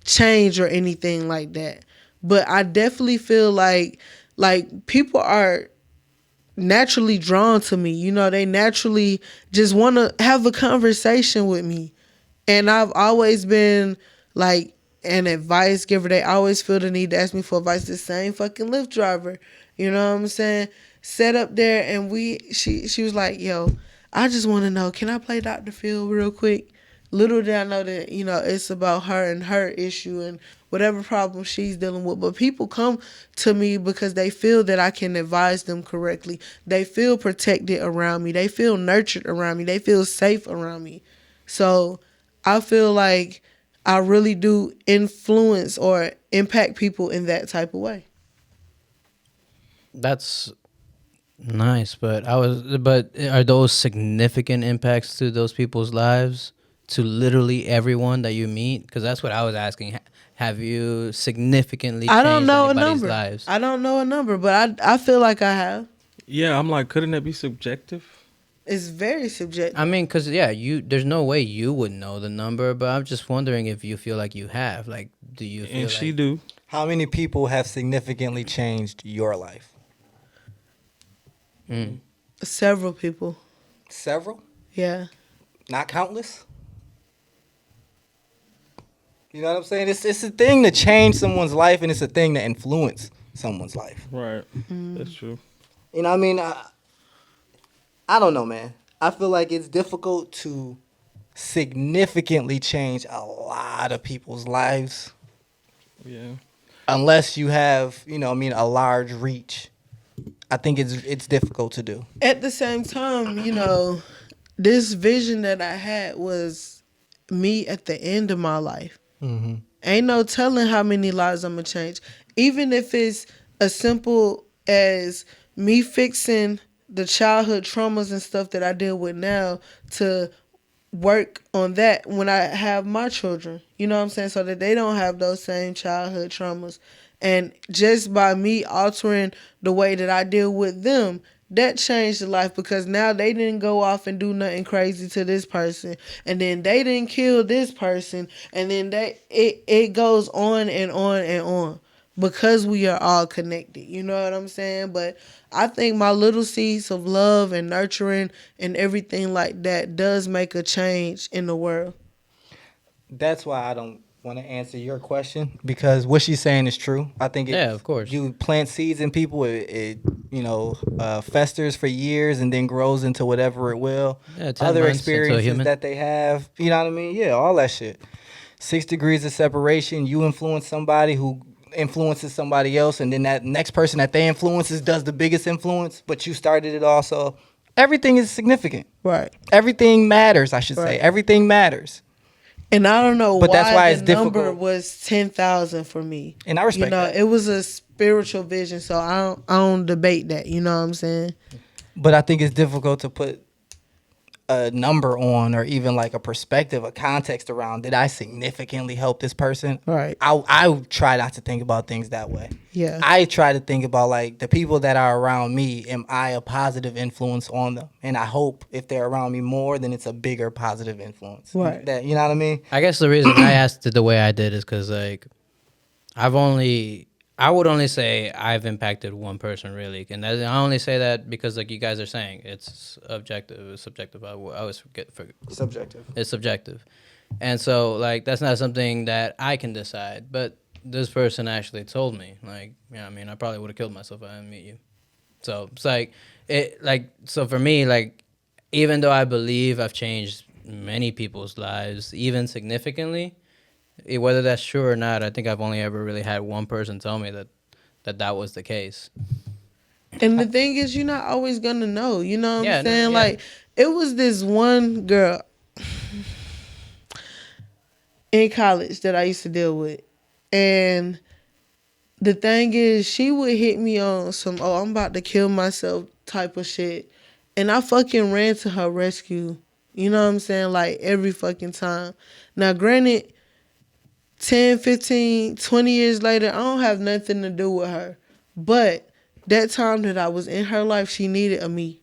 change or anything like that. But I definitely feel like people are naturally drawn to me. You know, they naturally just want to have a conversation with me. And I've always been like an advice giver. They always feel the need to ask me for advice. The same fucking Lyft driver, you know what I'm saying? Sat up there and she was like, yo, I just want to know, can I play Dr. Phil real quick? Little did I know that, you know, it's about her and her issue and whatever problem she's dealing with. But people come to me because they feel that I can advise them correctly. They feel protected around me. They feel nurtured around me. They feel safe around me. So I feel like I really do influence or impact people in that type of way. That's nice, but are those significant impacts to those people's lives, to literally everyone that you meet? Because that's what I was asking. Have you significantly changed anybody's lives? I don't know a number, but I feel like I have. Yeah, I'm like, couldn't that be subjective? It's very subjective. I mean, because, there's no way you would know the number, but I'm just wondering if you feel like you have. Like, do you feel And she do. How many people have significantly changed your life? Several people. Several? Yeah. Not countless? You know what I'm saying? It's a thing to change someone's life, and it's a thing to influence someone's life. Right. That's true. You know what I mean? I don't know, man. I feel like it's difficult to significantly change a lot of people's lives. Yeah. Unless you have, you know, a large reach. I think it's difficult to do. At the same time, you know, this vision that I had was me at the end of my life. Mm-hmm. Ain't no telling how many lives I'm going to change. Even if it's as simple as me fixing the childhood traumas and stuff that I deal with now to work on that when I have my children. You know what I'm saying? So that they don't have those same childhood traumas. And just by me altering the way that I deal with them, that changed the life, because now they didn't go off and do nothing crazy to this person, and then they didn't kill this person, and then it goes on and on and on, because we are all connected. You know what I'm saying? But I think my little seeds of love and nurturing and everything like that does make a change in the world. That's why I don't want to answer your question, because what she's saying is true. I think of course. You plant seeds in people, it festers for years and then grows into whatever it will. Yeah, other experiences that they have, you know what I mean? Yeah, all that shit. 6 degrees of separation. You influence somebody who influences somebody else, and then that next person that they influences does the biggest influence, but you started it also. Everything is significant. Right. Everything matters, I should say. Everything matters. And I don't know but that's why the it's number difficult. Was 10,000 for me. And I respect that. It was a spiritual vision, so I don't debate that. You know what I'm saying? But I think it's difficult to put a number on, or even like a perspective, a context around, did I significantly help this person? Right. I try not to think about things that way. Yeah. I try to think about like the people that are around me, am I a positive influence on them? And I hope if they're around me more, then it's a bigger positive influence. Right. That, you know what I mean? I guess the reason I asked it the way I did is because like I would only say I've impacted one person really, and I only say that because like you guys are saying it's objective, it's subjective. I always forget. Subjective. It's subjective, and so like that's not something that I can decide. But this person actually told me, like, yeah, I mean, I probably would have killed myself if I didn't meet you. So it's like so for me, like, even though I believe I've changed many people's lives, even significantly. Whether that's true or not, I think I've only ever really had one person tell me that was the case. And the thing is, you're not always gonna know. You know what I'm saying? Yeah. Like, it was this one girl in college that I used to deal with, and the thing is, she would hit me on some, oh, I'm about to kill myself type of shit, and I fucking ran to her rescue. You know what I'm saying? Like, every fucking time. Now, granted, 10, 15, 20 years later, I don't have nothing to do with her. But that time that I was in her life, she needed a me.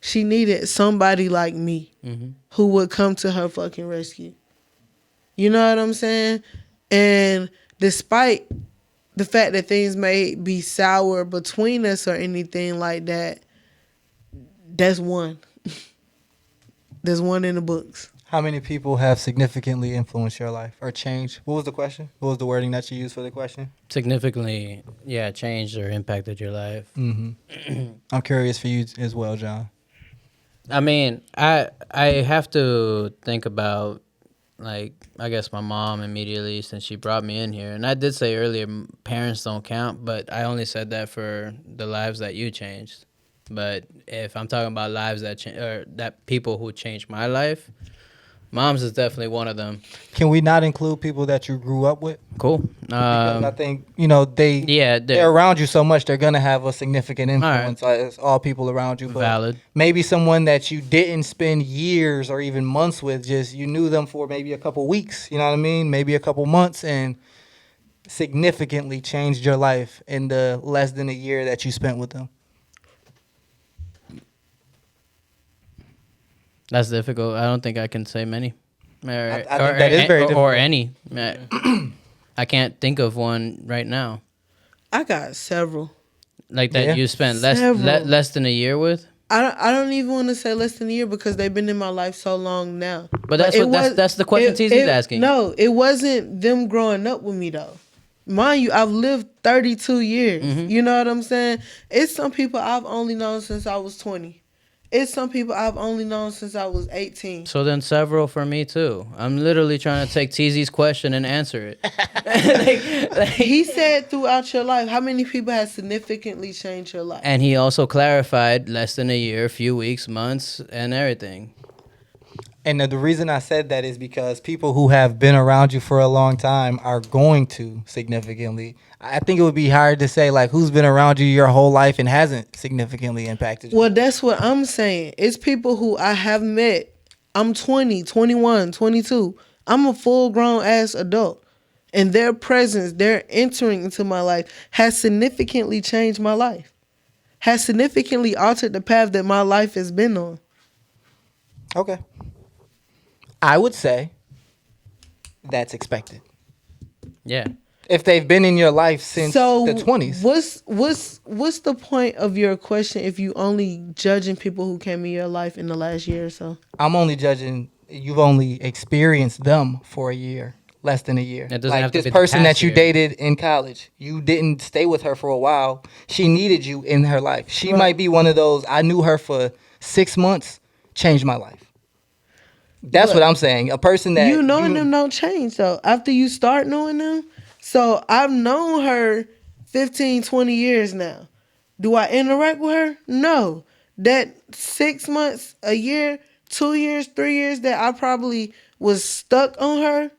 She needed somebody like me who would come to her fucking rescue. You know what I'm saying? And despite the fact that things may be sour between us or anything like that, that's one. There's one in the books. How many people have significantly influenced your life or changed? What was the question? What was the wording that you used for the question? Significantly, yeah, changed or impacted your life. Mm-hmm. I'm curious for you as well, John. I mean, I have to think about, like, I guess my mom immediately since she brought me in here. And I did say earlier, parents don't count, but I only said that for the lives that you changed. But if I'm talking about lives that or that people who changed my life, mom's is definitely one of them. Can we not include people that you grew up with? Cool. Because I think, you know, they're around you so much, they're going to have a significant influence. It's all people around you. But valid. Maybe someone that you didn't spend years or even months with, just you knew them for maybe a couple weeks, you know what I mean? Maybe a couple months, and significantly changed your life in the less than a year that you spent with them. That's difficult. I don't think I can say many. I think that is very difficult. Or any. I can't think of one right now. I got several. Like that Yeah. you spent less than a year with? I don't even want to say less than a year because they've been in my life so long now. But that's the question TZ's asking. No, it wasn't them growing up with me though. Mind you, I've lived 32 years. Mm-hmm. You know what I'm saying? It's some people I've only known since I was 20. It's some people I've only known since I was 18. So then several for me too. I'm literally trying to take TZ's question and answer it. He said throughout your life, how many people have significantly changed your life? And he also clarified less than a year, few weeks, months, and everything. And the reason I said that is because people who have been around you for a long time are going to significantly. I think it would be hard to say, like, who's been around you your whole life and hasn't significantly impacted you. Well, that's what I'm saying. It's people who I have met. I'm 20, 21, 22. I'm a full-grown ass adult. And their presence, their entering into my life has significantly changed my life. Has significantly altered the path that my life has been on. Okay. I would say that's expected. Yeah. If they've been in your life since the 20s. What's the point of your question if you only judging people who came in your life in the last year or so? I'm only judging, you've only experienced them for a year, less than a year. It doesn't like have to this be the person past that you year. dated in college, you didn't stay with her for a while. She needed you in her life. She might be one of those, I knew her for 6 months, changed my life. That's what I'm saying. A person that you knowing them don't change though. After you start knowing them. So I've known her 15, 20 years now. Do I interact with her? No. That 6 months, a year, 2 years, 3 years that I probably was stuck on her.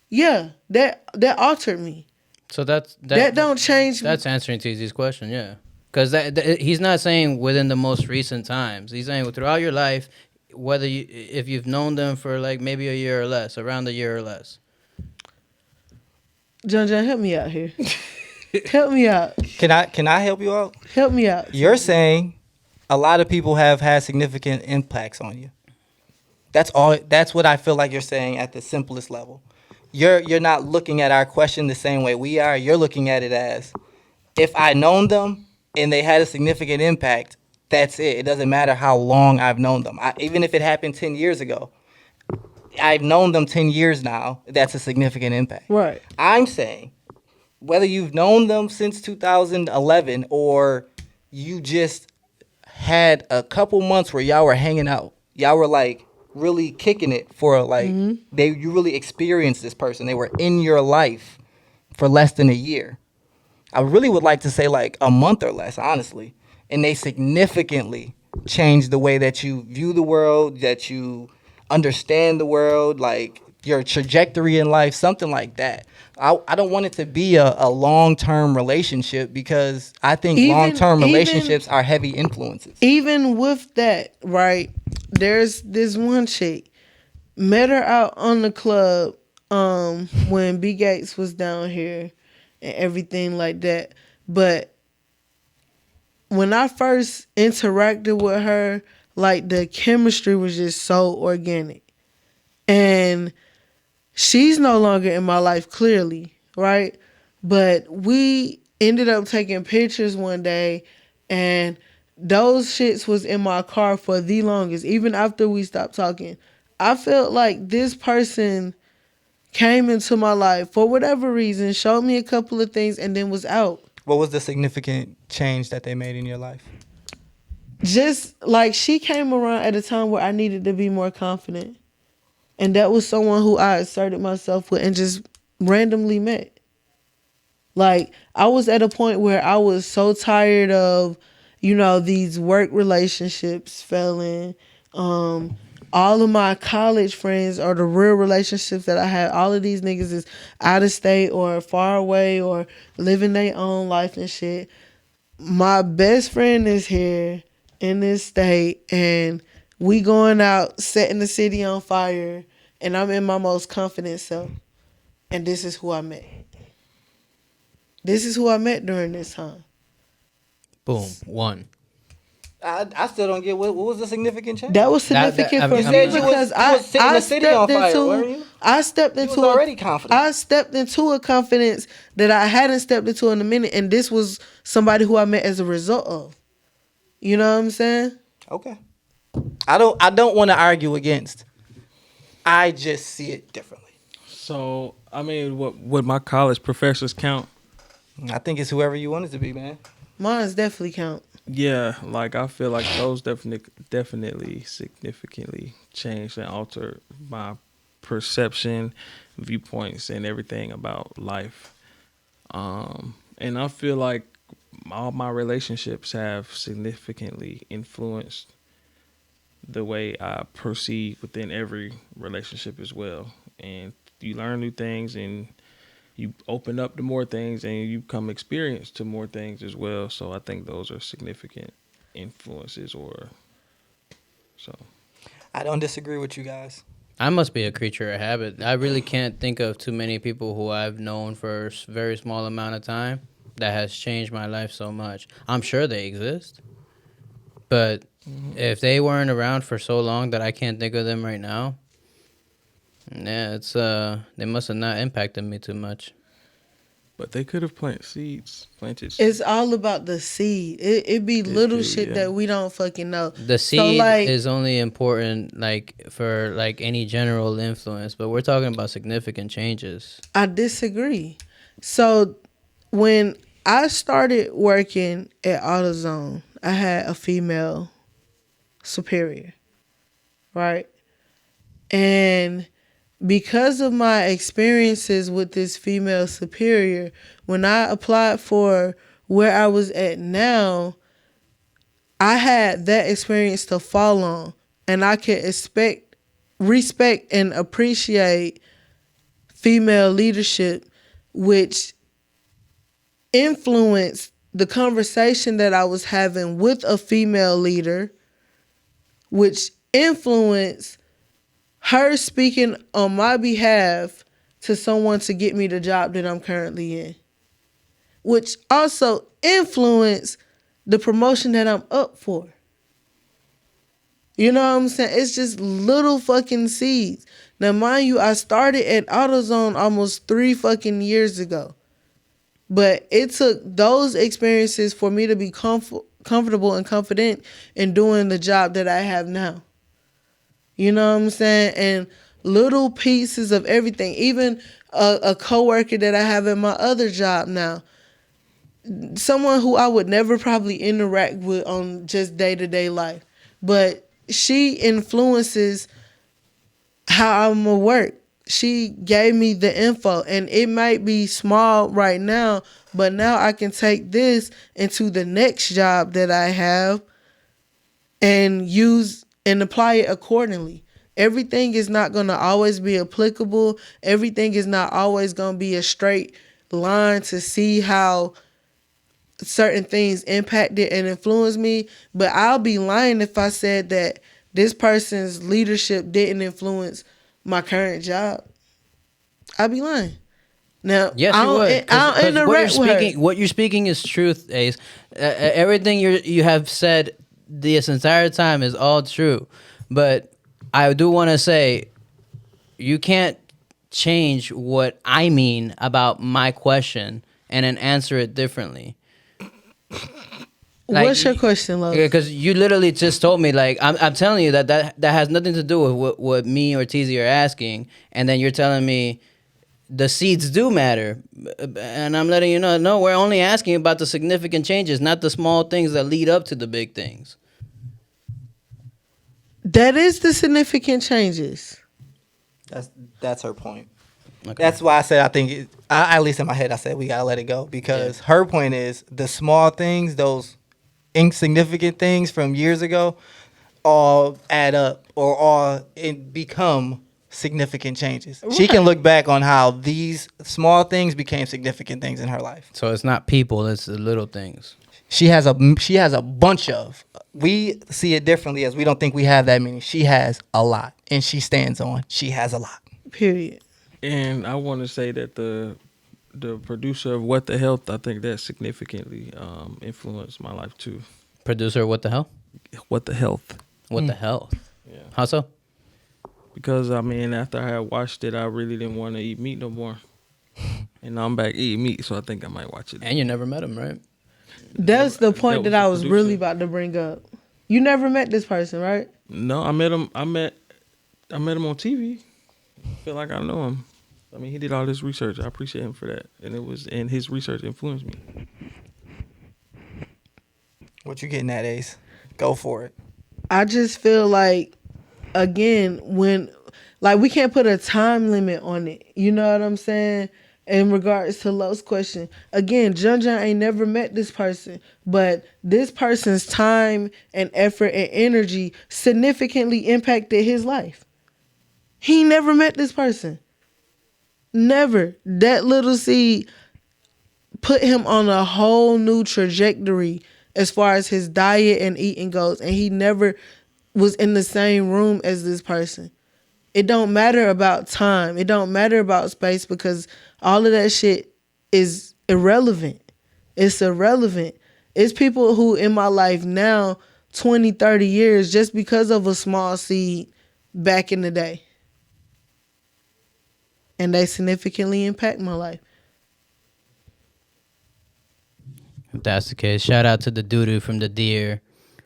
Yeah, that altered me. So that don't change. That's answering TZ's question, yeah. Because he's not saying within the most recent times. He's saying throughout your life, whether if you've known them for like maybe a year or less, around a year or less. John, help me out here. Help me out. Can I help you out? Help me out. You're saying a lot of people have had significant impacts on you. That's all. That's what I feel like you're saying at the simplest level. You're not looking at our question the same way we are. You're looking at it as, if I known them and they had a significant impact, that's it. It doesn't matter how long I've known them. Even if it happened 10 years ago, I've known them 10 years now. That's a significant impact. Right. I'm saying, whether you've known them since 2011 or you just had a couple months where y'all were hanging out, y'all were like really kicking it for like, you really experienced this person. They were in your life for less than a year. I really would like to say like a month or less, honestly. And they significantly changed the way that you view the world, that you understand the world, like your trajectory in life, something like that. I don't want it to be a long-term relationship, because I think long-term relationships are heavy influences. Even with that, right, there's this one chick, met her out on the club when B Gates was down here and everything like that. But when I first interacted with her, like the chemistry was just so organic. And she's no longer in my life, clearly, right? But we ended up taking pictures one day, and those shits was in my car for the longest, even after we stopped talking. I felt like this person came into my life for whatever reason, showed me a couple of things, and then was out. What was the significant change that they made in your life? Just like she came around at a time where I needed to be more confident. And that was someone who I asserted myself with and just randomly met. Like, I was at a point where I was so tired of, these work relationships failing. All of my college friends are the real relationships that I had. All of these niggas is out of state or far away or living their own life and shit. My best friend is here in this state, and we going out, setting the city on fire, and I'm in my most confident self. And this is who I met. This is who I met during this time. Boom. One. I still don't get what was the significant change. That was significant for me because I stepped into already confident. I stepped into a confidence that I hadn't stepped into in a minute, and this was somebody who I met as a result of. You know what I'm saying? Okay. I don't want to argue against. I just see it differently. So, I mean, would my college professors count? I think it's whoever you want it to be, man. Mine's definitely count. Yeah, like I feel like those definitely significantly changed and altered my perception, viewpoints, and everything about life. And I feel like all my relationships have significantly influenced the way I proceed within every relationship as well. And you learn new things, and you open up to more things, and you become experienced to more things as well. So I think those are significant influences. So I don't disagree with you guys. I must be a creature of habit. I really can't think of too many people who I've known for a very small amount of time that has changed my life so much. I'm sure they exist, but if they weren't around for so long that I can't think of them right now, yeah, it's they must have not impacted me too much. But they could have planted seeds. It's all about the seed. It be little shit that we don't fucking know. The seed is only important for any general influence, but we're talking about significant changes. I disagree. So when I started working at AutoZone, I had a female superior, right? And because of my experiences with this female superior, when I applied for where I was at now, I had that experience to fall on, and I could respect and appreciate female leadership, which influenced the conversation that I was having with a female leader, which influence her speaking on my behalf to someone to get me the job that I'm currently in, which also influenced the promotion that I'm up for. You know what I'm saying? It's just little fucking seeds. Now, mind you, I started at AutoZone almost 3 fucking years ago. But it took those experiences for me to be comfortable and confident in doing the job that I have now. You know what I'm saying? And little pieces of everything. Even a coworker that I have in my other job now. Someone who I would never probably interact with on just day-to-day life. But she influences how I'm going to work. She gave me the info, and it might be small right now, but now I can take this into the next job that I have and use and apply it accordingly. Everything is not going to always be applicable. Everything is not always going to be a straight line to see how certain things impacted and influenced me, but I'll be lying if I said that this person's leadership didn't influence my current job. I'll be lying. Now, yes, you would. I don't interact with her. What you're speaking is truth, Ace. Everything you have said this entire time is all true, but I do want to say you can't change what I mean about my question and then answer it differently. Like, what's your question, Lois? Because you literally just told me, like, I'm telling you that has nothing to do with what me or TZ are asking, and then you're telling me the seeds do matter, and I'm letting you know, no, we're only asking about the significant changes, not the small things that lead up to the big things. That is the significant changes. That's her point. Okay. That's why I said I think, at least in my head, I said we gotta let it go, because her point is the small things, those insignificant things from years ago, all add up or all become significant changes. Right. She can look back on how these small things became significant things in her life. So it's not people; it's the little things. She has a bunch of. We see it differently, as we don't think we have that many. She has a lot, and she stands on. She has a lot. Period. And I want to say that the producer of What the Health, I think that significantly influenced my life too. Producer, what the hell? What the Health. What the health? Yeah. How so? Because I mean, after I had watched it, I really didn't want to eat meat no more, and now I'm back eating meat, so I think I might watch it. And you never met him, right? That's the point that I was producer. really about to bring up. You never met this person, right? No, I met him. I met him on TV. I feel like I know him. I mean, he did all this research. I appreciate him for that, and his research influenced me. What you getting at, Ace? Go for it. I just feel like, again, we can't put a time limit on it. You know what I'm saying? In regards to Lo's question, again, John ain't never met this person, but this person's time and effort and energy significantly impacted his life. He never met this person. Never. That little seed put him on a whole new trajectory as far as his diet and eating goes, and he never was in the same room as this person. It don't matter about time. It don't matter about space, because all of that shit is irrelevant. It's irrelevant. It's people who in my life now, 20, 30 years, just because of a small seed back in the day. And they significantly impact my life. If that's the case, shout out to the doo-doo from the deer.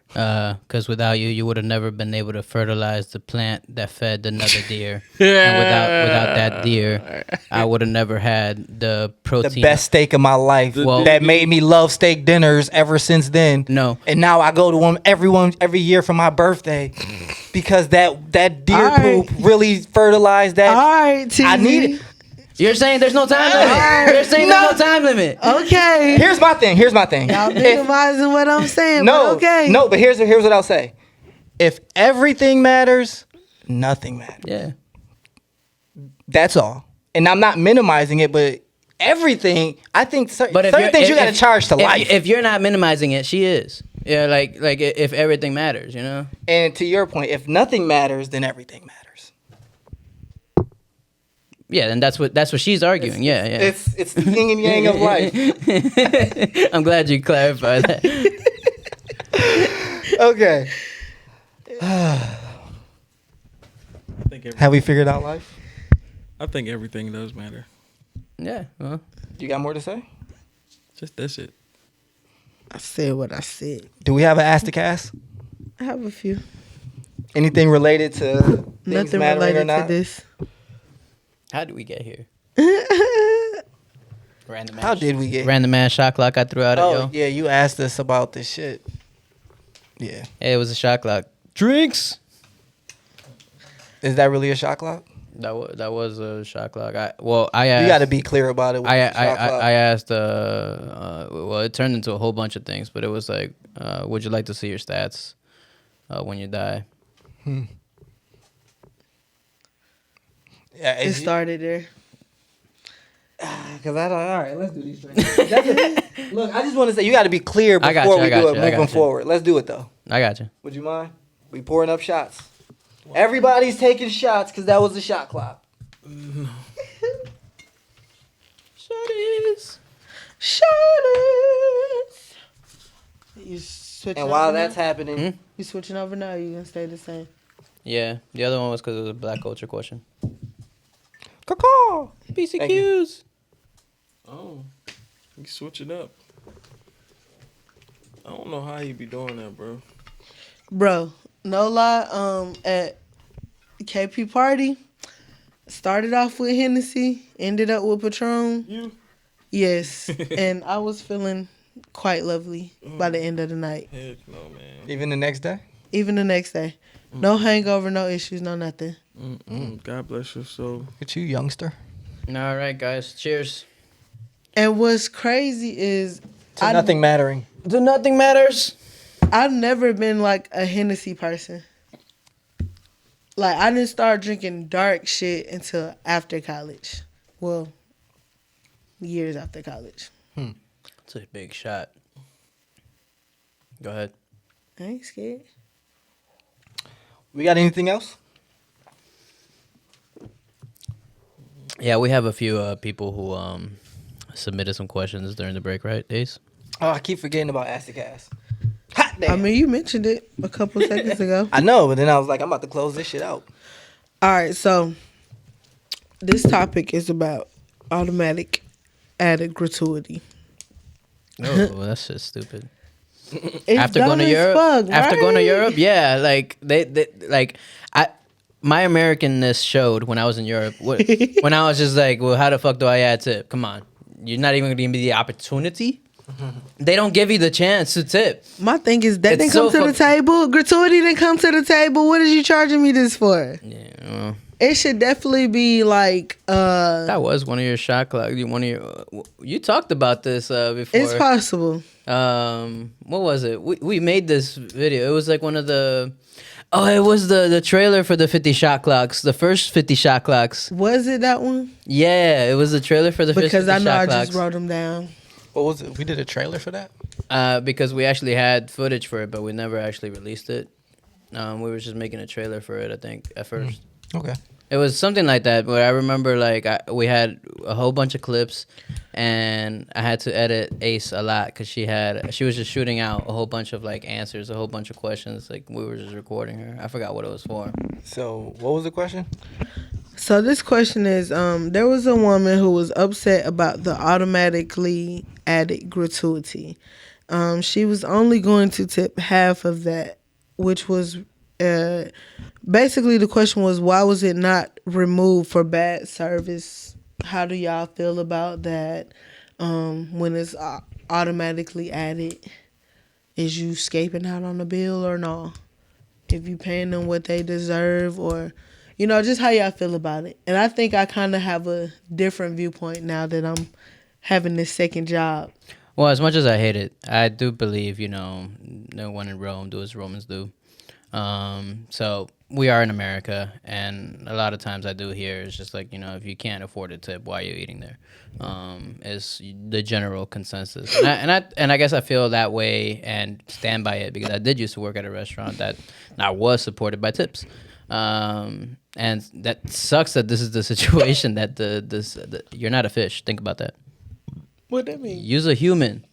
Because without you, you would have never been able to fertilize the plant that fed another deer. And without that deer, I would have never had the protein. The best steak of my life. That made me love steak dinners ever since then. No. And now I go to them every year for my birthday, because that deer poop really fertilized that. All right, TV. I need it. You're saying there's no time limit. You're saying there's no time limit. Okay. Here's my thing. Y'all minimizing what I'm saying, but okay. No, but here's what I'll say. If everything matters, nothing matters. Yeah. That's all. And I'm not minimizing it, but everything, I think certain things you got to charge to life. If you're not minimizing it, she is. Yeah, like if everything matters, you know. And to your point, if nothing matters, then everything matters. Yeah, and that's what she's arguing. Yeah. It's the yin and yang of life. I'm glad you clarified that. Okay. Have we figured out life? I think everything does matter. Yeah. Well, You got more to say? Just that shit. I said what I said. Do we have an Ask the Cast? I have a few. Anything related to things Nothing mattering or related not? to this. how did we get here? Random. How did we get? Random ass shot clock I threw out at Oh yo. yeah, you asked us about this shit. Yeah, Hey, it was a shot clock. Drinks. is that really a shot clock? That was a shot clock. I asked. You got to be clear about it. With the shot clock. I asked. Well, it turned into a whole bunch of things, but it was like, would you like to see your stats when you die? Yeah, It started there. Because I don't. All right, let's do these drinks. Look, I just want to say you got to be clear I got before you, we I got do you, it. I got Moving you. forward, let's do it though. I got you. Would you mind? We pouring up shots. Everybody's taking shots because that was the shot clock. Shotties. Shoulders. You switching And while over that's now? happening, You switching over now? Or you gonna stay the same? Yeah, the other one was because it was a black culture question. caw. PCQs. Oh, you switch it up. I don't know how you be doing that, bro. Bro, no lie. At KP party, started off with Hennessy, ended up with Patron. You? Yes, and I was feeling quite lovely by the end of the night. Heck no, man. Even the next day. Even the next day, no hangover, no issues, no nothing. God bless your soul. Look at you, youngster. All right, guys. Cheers. And what's crazy is To nothing mattering. Do nothing matters. I've never been like a Hennessy person. Like I didn't start drinking dark shit until after college. Well, years after college. It's a big shot. Go ahead. I ain't scared. We got anything else? Yeah, we have a few people who submitted some questions during the break, right, Ace? Oh, I keep forgetting about Ask the Cast. Hot damn. I mean, you mentioned it a couple seconds ago. I know, but then I was like, I'm about to close this shit out. All right, so this topic is about automatic added gratuity. Oh, that's just stupid. It's After dumb going to as Europe, fuck, after going to right? Europe, yeah, like they like my Americanness showed when I was in Europe. When I was just like, well, how the fuck do I add tip? Come on, you're not even gonna give me the opportunity. They don't give you the chance to tip. My thing is that It's didn't come so to the table. Gratuity didn't come to the table. What is you charging me this for? Yeah, well, It should definitely be like that was one of your shot clocks. You talked about this before. it's possible. What was it? We made this video. It was like one of the. Oh, it was the trailer for the 50 shot clocks. The first 50 shot clocks. Was it that one? Yeah, it was the trailer for the 50 Because I know shot I clocks. just wrote them down. What was it? We did a trailer for that? Because we actually had footage for it, but we never actually released it. We were just making a trailer for it, I think, at first. Okay. It was something like that, but I remember like we had a whole bunch of clips, and I had to edit Ace a lot because she was just shooting out a whole bunch of like answers, a whole bunch of questions. Like we were just recording her. I forgot what it was for. So, what was the question? So this question is, there was a woman who was upset about the automatically added gratuity. She was only going to tip half of that, which was basically the question was, why was it not removed for bad service? How do y'all feel about that when it's automatically added? Is you scaping out on the bill or no? If you paying them what they deserve, or just how y'all feel about it. And I think I kind of have a different viewpoint now that I'm having this second job. Well, as much as I hate it, I do believe no one in Rome do as Romans do. So we are in America, and a lot of times I do hear it's just like, if you can't afford a tip, why are you eating there? Is the general consensus, and I guess I feel that way and stand by it because I did used to work at a restaurant that I was supported by tips, and that sucks that this is the situation that you're not a fish. Think about that. What that mean? Use a human.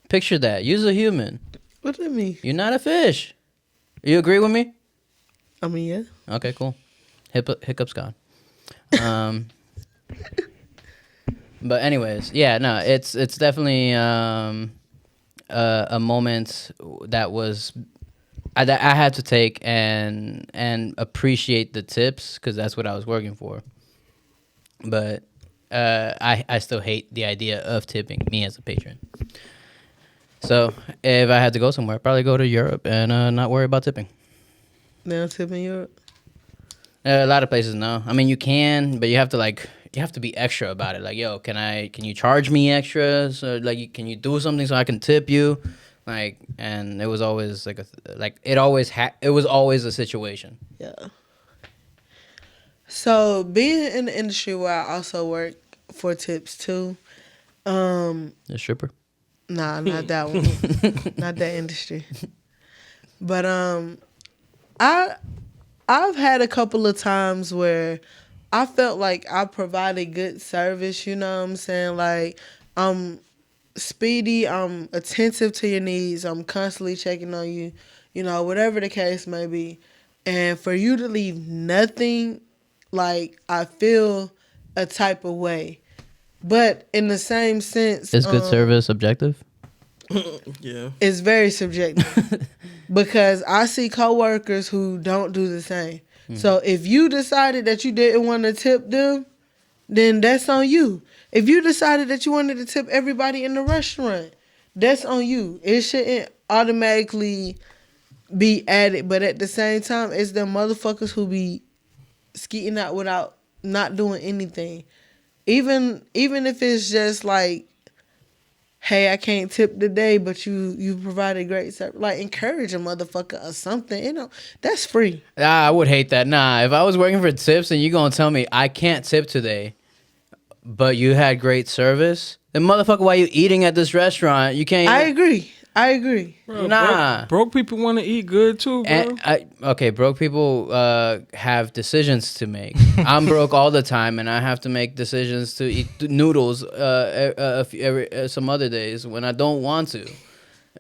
Picture that. Use a human. What that mean? You're not a fish. You agree with me? I mean, yeah. Okay, cool. Hiccup's gone. But anyways, yeah, no, it's definitely a moment that was I had to take and appreciate the tips because that's what I was working for. But I still hate the idea of tipping me as a patron. So if I had to go somewhere, I'd probably go to Europe and not worry about tipping. Now tip in Europe? A lot of places, no. I mean, you can, but you have to be extra about it. Like, yo, can you charge me extra? So, like, can you do something so I can tip you? Like, and it was always it was always a situation. Yeah. So being in the industry where I also work for tips too. A stripper? Nah, not that one. Not that industry. But I've had a couple of times where I felt like I provided good service, you know what I'm saying? Like, I'm speedy, I'm attentive to your needs, I'm constantly checking on you, whatever the case may be. And for you to leave nothing, like, I feel a type of way. But in the same sense... Is good service objective? Yeah. It's very subjective. Because I see coworkers who don't do the same. So if you decided that you didn't want to tip them, then that's on you. If you decided that you wanted to tip everybody in the restaurant, that's on you. It shouldn't automatically be added. But at the same time, it's the motherfuckers who be skeeting out without not doing anything. Even if it's just like, hey, I can't tip today, but you provided great service. Like, encourage a motherfucker or something. That's free. I would hate that. Nah, if I was working for tips and you gonna tell me I can't tip today, but you had great service, then motherfucker, why you eating at this restaurant? You can't. I agree. Bro, Nah. broke people want to eat good too, bro. Okay, broke people have decisions to make. I'm broke all the time, and I have to make decisions to eat noodles some other days when I don't want to.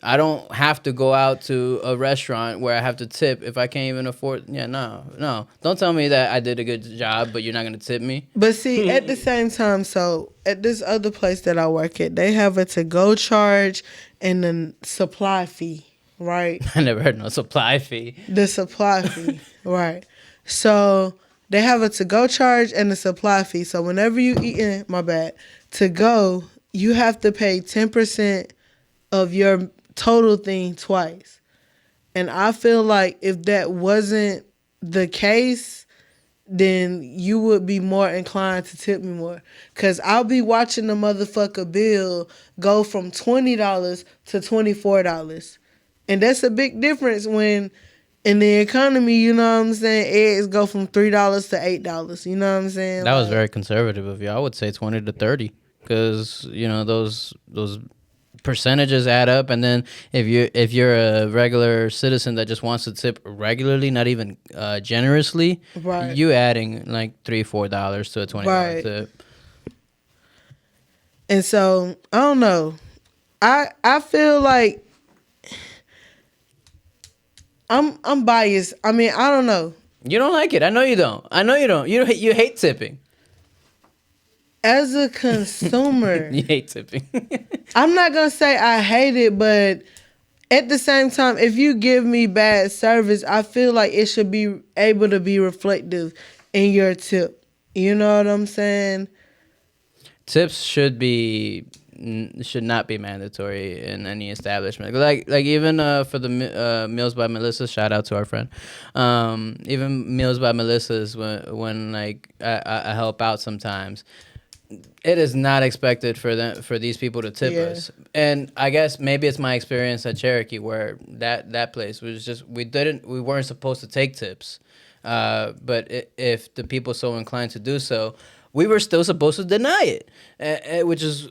I don't have to go out to a restaurant where I have to tip if I can't even afford. Yeah, no. Don't tell me that I did a good job, but you're not gonna tip me. But see, at the same time, so at this other place that I work at, they have a to-go charge and a supply fee, right? I never heard no supply fee. The supply fee, right? So they have a to-go charge and a supply fee. So whenever you eating, to go, you have to pay 10% of your total thing twice. And I feel like if that wasn't the case, then you would be more inclined to tip me more. Because I'll be watching the motherfucker bill go from $20 to $24. And that's a big difference when in the economy, you know what I'm saying, eggs go from $3 to $8. You know what I'm saying? That was very conservative of you. I would say 20 to 30 because, those percentages add up, and then if you're a regular citizen that just wants to tip regularly, not even generously, right, you adding like $3-4 to a $20 tip. And so I don't know. I feel like I'm biased. I mean, I don't know. You don't like it. I know you don't. You hate tipping. As a consumer, you hate tipping. I'm not gonna say I hate it, but at the same time, if you give me bad service, I feel like it should be able to be reflective in your tip. You know what I'm saying? Tips should not be mandatory in any establishment. Like even for the Meals by Melissa, shout out to our friend. Even Meals by Melissa's when like I help out sometimes. it is not expected for these people to tip us. And I guess maybe it's my experience at Cherokee where that place was just we weren't supposed to take tips, but if the people so inclined to do so, we were still supposed to deny it, which is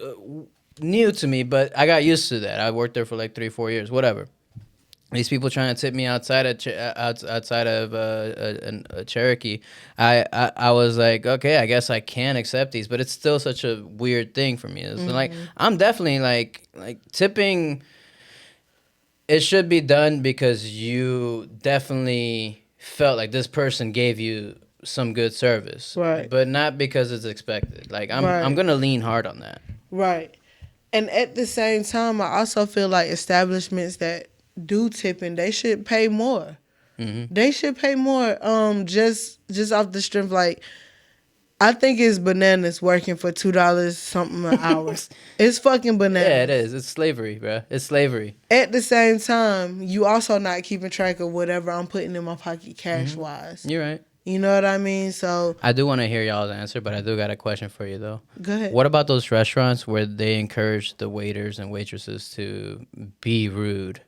new to me. But I got used to that. I worked there for like 3-4 years, whatever. These people trying to tip me outside of a Cherokee, I was like, okay, I guess I can accept these, but it's still such a weird thing for me. It's like I'm definitely like tipping. It should be done because you definitely felt like this person gave you some good service, right? But not because it's expected. Like I'm gonna lean hard on that, right? And at the same time, I also feel like establishments that do tipping, they should pay more. They should pay more. Just off the strength, like I think it's bananas working for $2 something an hour. It's fucking bananas. Yeah, it is. It's slavery, bro. It's slavery. At the same time, you also not keeping track of whatever I'm putting in my pocket cash wise. You're right. You know what I mean? So I do want to hear y'all's answer, but I do got a question for you though. Go ahead. What about those restaurants where they encourage the waiters and waitresses to be rude?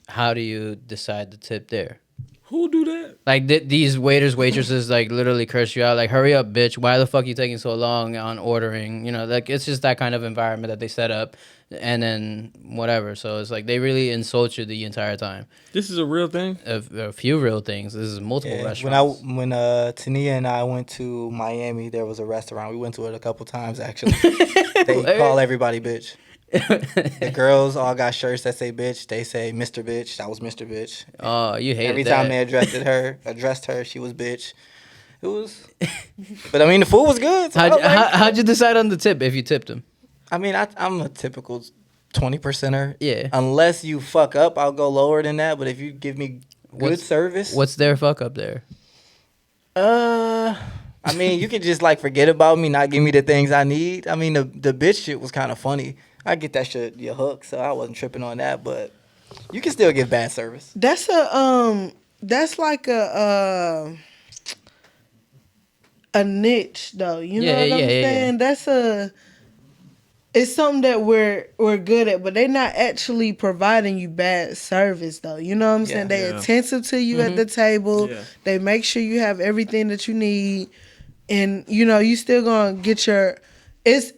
How do you decide to tip there? Who do that? Like these waiters, waitresses, like literally curse you out. Like, hurry up, bitch! Why the fuck you taking so long on ordering? You know, like it's just that kind of environment that they set up, and then whatever. So it's like they really insult you the entire time. This is a real thing. A few real things. This is multiple restaurants. When Tania and I went to Miami, there was a restaurant. We went to it a couple times actually. They call everybody bitch. The girls all got shirts that say bitch. They say Mr. Bitch. That was Mr. Bitch. Oh, you hate Every that. time they addressed her, she was bitch. It was, but I mean the food was good. So how'd you decide on the tip if you tipped them? I mean I'm a typical 20%er. Yeah. Unless you fuck up, I'll go lower than that. But if you give me good service, what's their fuck up there? I mean you can just like forget about me, not give me the things I need. I mean the bitch shit was kind of funny. I get that shit your hook, so I wasn't tripping on that, but you can still give bad service. That's like a niche though. You know what I'm saying? Yeah. It's something that we're good at, but they're not actually providing you bad service though. You know what I'm saying? They're attentive to you at the table. Yeah. They make sure you have everything that you need, and you know you still gonna get your. It's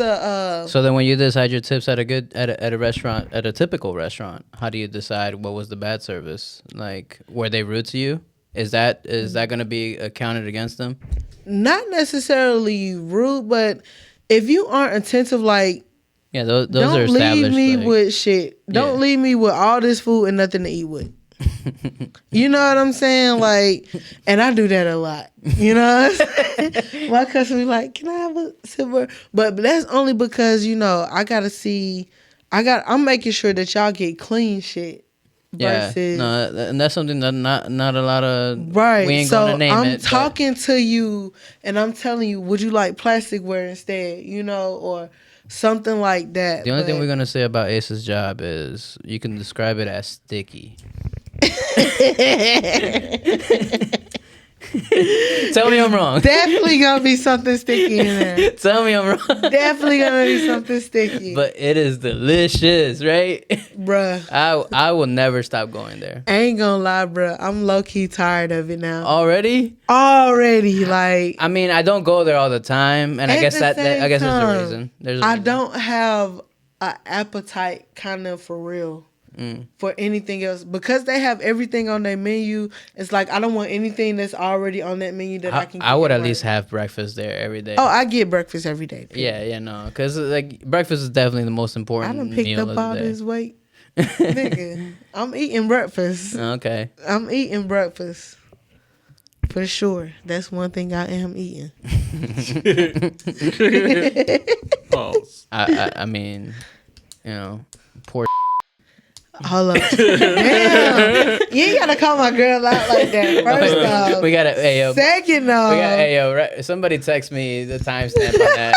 a. So then, when you decide your tips at a restaurant, at a typical restaurant, how do you decide what was the bad service? Like, were they rude to you? Is that going to be counted against them? Not necessarily rude, but if you aren't attentive, like those are established. Don't leave me like, with shit. Don't leave me with all this food and nothing to eat with. You know what I'm saying? Like, and I do that a lot. You know what I'm saying? My customer be like, can I have a sip? But that's only because, you know, I'm making sure that y'all get clean shit. Versus, and that's something that not a lot of right. We ain't so gonna name I'm it. Talking to you, and I'm telling you, would you like plasticware instead? You know, or something like that. The only thing we're gonna say about Ace's job is you can describe it as sticky. Tell me I'm wrong. Definitely gonna be something sticky in there. Tell me I'm wrong. Definitely gonna be something sticky. But it is delicious, right? Bruh. I will never stop going there. I ain't gonna lie, bruh. I'm low-key tired of it now. Already, like. I mean, I don't go there all the time, and I guess there's a reason. I don't have an appetite kind of for real. For anything else, because they have everything on their menu. It's like I don't want anything that's already on that menu that I can get. I would at least have breakfast there every day. Oh, I get breakfast every day. Yeah, no, because like breakfast is definitely the most important. I done picked meal up all this weight, nigga. I'm eating breakfast. Okay, I'm eating breakfast for sure. That's one thing I am eating. I mean, you know, poor. Hold up. Damn. You ain't gotta call my girl out like that. First off. We gotta, Ayo. Second off. We got, Ayo, right? Somebody text me the timestamp on that.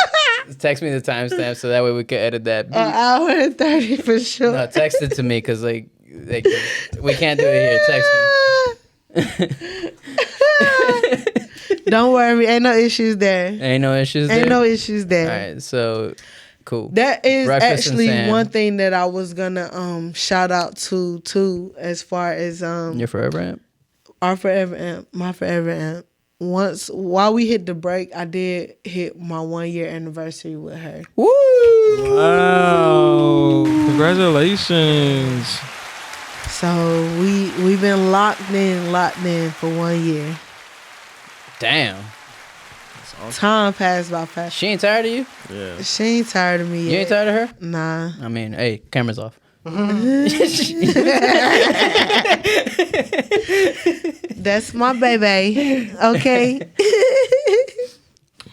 Text me the timestamp so that way we can edit that. An hour and 30 for sure. No, text it to me because like we can't do it here. Text me. Don't worry, ain't no issues there. Ain't no issues there? Ain't no issues All there. right, so cool. That is Breakfast and actually Sam. one thing that I was gonna shout out to too, as far as Your forever amp? our forever amp, my forever amp. Once while we hit the break, I did hit my 1 year anniversary with her. Woo! Wow! Congratulations. So we've been locked in for 1 year. Damn. Time passed by fast. She ain't tired of you? Yeah. She ain't tired of me yet. You ain't tired of her? Nah. I mean, hey, camera's off. That's my baby. Okay.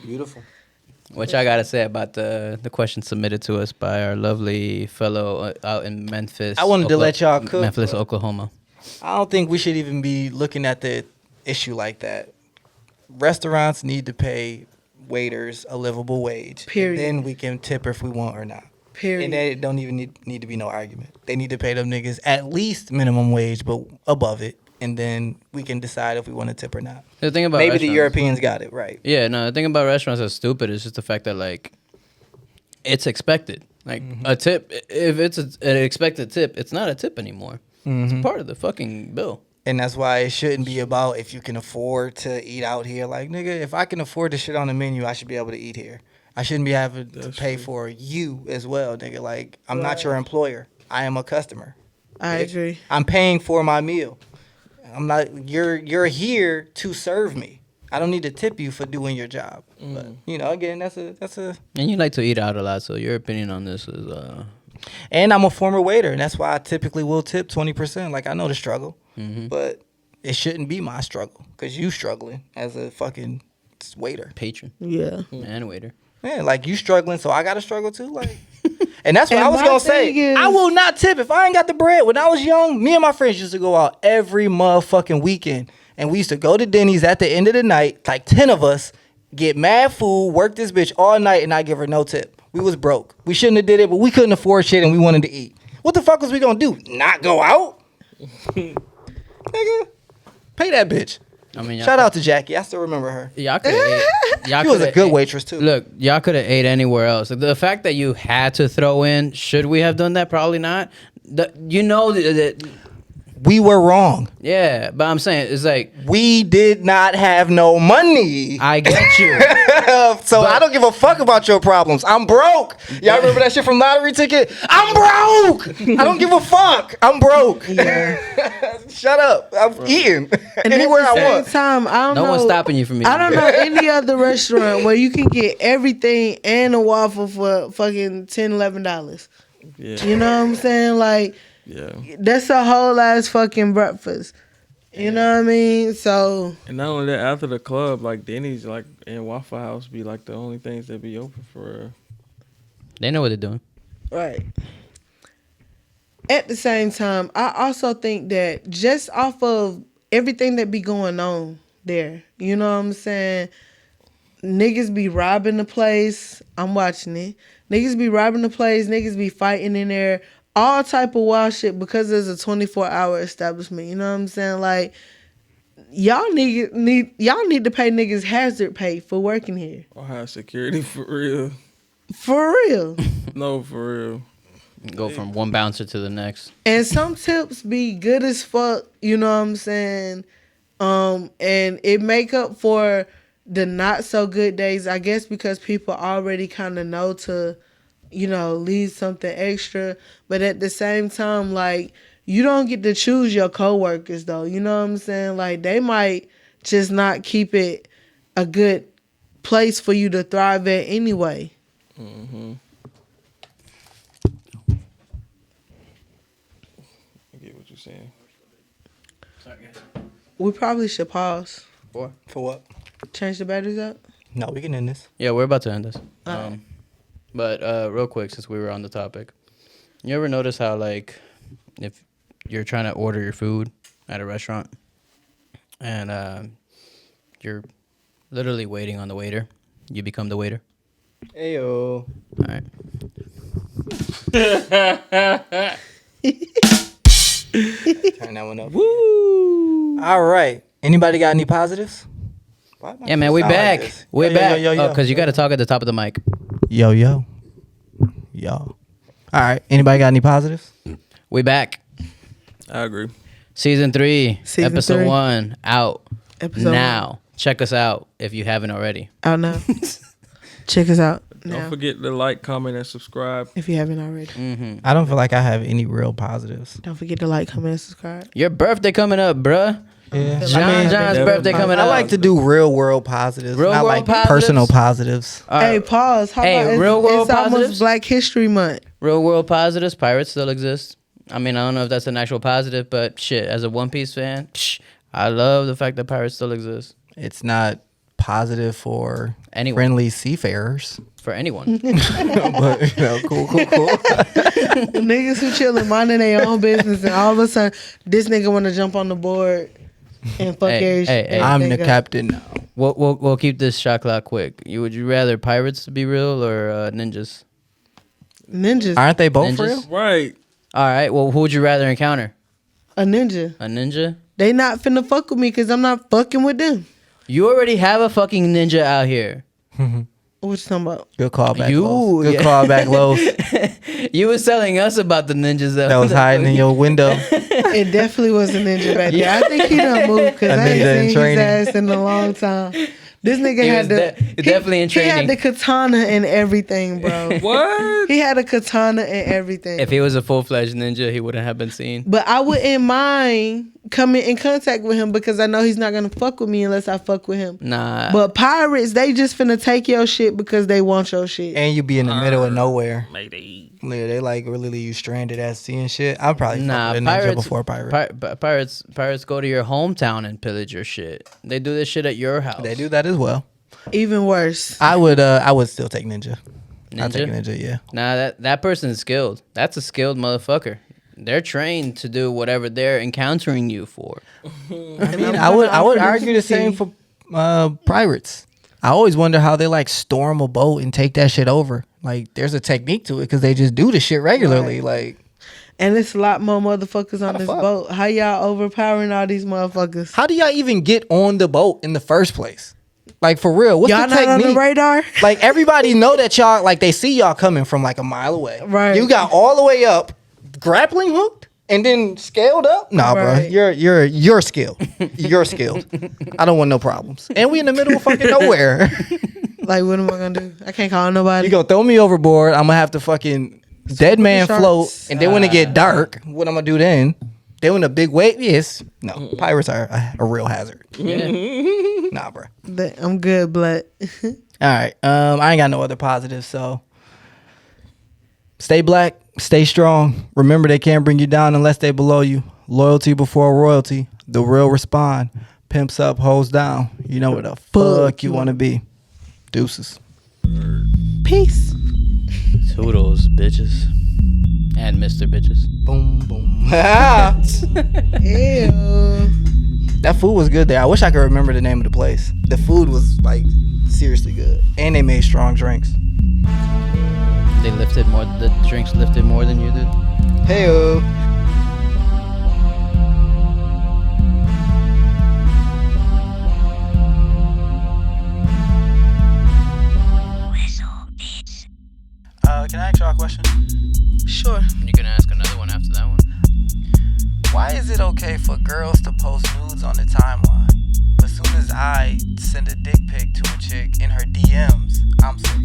Beautiful. What y'all got to say about the question submitted to us by our lovely fellow out in Memphis? I wanted to let y'all cook. Memphis, Oklahoma. I don't think we should even be looking at the issue like that. Restaurants need to pay waiters a livable wage. Period. Then we can tip if we want or not. Period. And there don't even need to be no argument. They need to pay them niggas at least minimum wage, but above it. And then we can decide if we want to tip or not. The thing about Maybe the restaurants- Europeans got it right. Yeah, no, the thing about restaurants that's stupid is just the fact that, like, it's expected. Like, a tip, if it's an expected tip, it's not a tip anymore. It's part of the fucking bill. And that's why it shouldn't be about if you can afford to eat out here. Like, nigga, if I can afford to shit on the menu, I should be able to eat here. I shouldn't be having to pay for you as well, nigga. Like, I'm not your employer. I am a customer. I bitch. agree. I'm paying for my meal. I'm not. You're here to serve me. I don't need to tip you for doing your job. But you know, again, that's a. And you like to eat out a lot, so your opinion on this is And I'm a former waiter, and that's why I typically will tip 20%. Like, I know the struggle, but it shouldn't be my struggle because you struggling as a fucking waiter. patron Yeah. and waiter. Man, like, you struggling, so I got to struggle too. Like, and that's what And I was my gonna say. thing is- I will not tip if I ain't got the bread. When I was young, me and my friends used to go out every motherfucking weekend, and we used to go to Denny's at the end of the night, like 10 of us, get mad food, work this bitch all night, and not give her no tip. We was broke. We shouldn't have did it, but we couldn't afford shit, and we wanted to eat. What the fuck was we gonna do? Not go out? Nigga, pay that bitch. I mean, Shout out to Jackie. I still remember her. Y'all could have She was a good waitress too. Look, y'all could have ate anywhere else. The fact that you had to throw in, should we have done that? Probably not. You know that. We were wrong. Yeah, but I'm saying it's like We did not have no money. I get you. So I don't give a fuck about your problems. I'm broke. Y'all remember that shit from Lottery Ticket? I'm broke. I don't give a fuck. I'm broke. Shut up. I'm eating And anywhere at the I same want. time, I don't No know. one's stopping you from eating. I don't know any other restaurant where you can get everything and a waffle for fucking $10, $11. Yeah. You know what I'm saying? Like, Yeah. that's a whole ass fucking breakfast. You know what I mean? So, And not only that, after the club, like Denny's, like and Waffle House, be like the only things that be open for. They know what they're doing. right. At the same time, I also think that just off of everything that be going on there, you know what I'm saying? Niggas be robbing the place. I'm watching it. Niggas be robbing the place. Niggas be fighting in there. All type of wild shit because there's a 24-hour establishment. You know what I'm saying? Like, y'all need to pay niggas hazard pay for working here. Or high security for real. For real. No, for real. Go from one bouncer to the next. And some tips be good as fuck, you know what I'm saying? And it make up for the not so good days, I guess, because people already kind of know to, you know, leave something extra. But at the same time, like, you don't get to choose your coworkers though. You know what I'm saying? Like, they might just not keep it a good place for you to thrive at anyway. I get what you're saying. We probably should pause. For what? Change the batteries up. No, we can end this. Yeah, we're about to end this. But real quick, since we were on the topic, you ever notice how, like, if you're trying to order your food at a restaurant and you're literally waiting on the waiter, you become the waiter? Ayo. All right. Turn that one up. Woo! All right. Anybody got any positives? Yeah, man, we back. We're back. Oh, because you got to talk at the top of the mic. Yo. All right. Anybody got any positives? We back. I agree. Season 3, episode 3. 1, out Episode now. 1. Check us out if you haven't already. Out now. Check us out now. Don't forget to like, comment, and subscribe. If you haven't already. Mm-hmm. I don't feel like I have any real positives. Don't forget to like, comment, and subscribe. Your birthday coming up, bruh. Yeah. John's birthday coming I up. like to do real world positives, Real not world like positives? personal positives. All Hey, right. pause. How Hey, about real world it's almost positives? Black History Month. Real world positives. Pirates still exist. I mean, I don't know if that's an actual positive, but shit, as a One Piece fan, I love the fact that pirates still exist. It's not positive for Anyone. friendly seafarers. For anyone. But, cool. Niggas who chilling, minding their own business, and all of a sudden, this nigga want to jump on the board and fuck everything. I'm the captain now. We'll keep this shot clock quick. Would you rather pirates be real or ninjas? Ninjas. Aren't they both Ninjas? real? Right. All right. Well, who would you rather encounter? A ninja. A ninja? They not finna fuck with me because I'm not fucking with them. You already have a fucking ninja out here. What you talking about? Good callback, You- Los. Good yeah. callback, Los. You was telling us about the ninjas That was hiding in your window. It definitely was a ninja back there. I think he done moved because A I ninja in ain't seen his training. ass in a long time. This nigga He had was the definitely in He had training. the katana and everything, bro. What? He had a katana and everything. If he was a full-fledged ninja, he wouldn't have been seen. But I wouldn't mind coming in contact with him because I know he's not gonna fuck with me unless I fuck with him. Nah. But pirates, they just finna take your shit because they want your shit. And you be in the middle of nowhere. Mayday. Yeah, they like really leave you stranded at sea and shit. I'm probably Nah, fuck with a ninja pirates before pirate. Pirates go to your hometown and pillage your shit. They do this shit at your house. They do that as well. Even worse. I would still take ninja. I'd take a ninja, yeah. Nah, that person's skilled. That's a skilled motherfucker. They're trained to do whatever they're encountering you for. I mean, I would argue the same for pirates. I always wonder how they like storm a boat and take that shit over. Like, there's a technique to it because they just do the shit regularly. Like, And it's a lot more motherfuckers on the this fuck? boat. How y'all overpowering all these motherfuckers? how do y'all even get on the boat in the first place? Like, for real, what's Y'all the not technique? on the radar? Like, everybody know that y'all, like, they see y'all coming from like a mile away. Right. You got all the way up, grappling hooked, and then scaled up. Nah, Right. bro, you're skilled. You're skilled. I don't want no problems. And we in the middle of fucking nowhere. Like, what am I gonna do? I can't call nobody. You gonna throw me overboard? I'm gonna have to fucking dead man sharks. float, and then when it get dark, what I'm gonna do then? Then when a big wave, no, pirates are a real hazard. Yeah. Nah, bro. I'm good, blood. All right. I ain't got no other positives, so stay black, stay strong. Remember, they can't bring you down unless they below you. Loyalty before royalty. The real respond. Pimps up, hoes down. You know where the fuck you want to be. Deuces. Peace. Toodles, bitches. And Mr. Bitches. Boom, boom. Ew. That food was good there. I wish I could remember the name of the place. The food was like seriously good, and they made strong drinks. They lifted more. The drinks lifted more than you did. Hey-o. Can I ask y'all a question? Sure. You can ask another one after that one. Why is it okay for girls to post nudes on the timeline, but as soon as I send a dick pic to a chick in her DMs, I'm sick?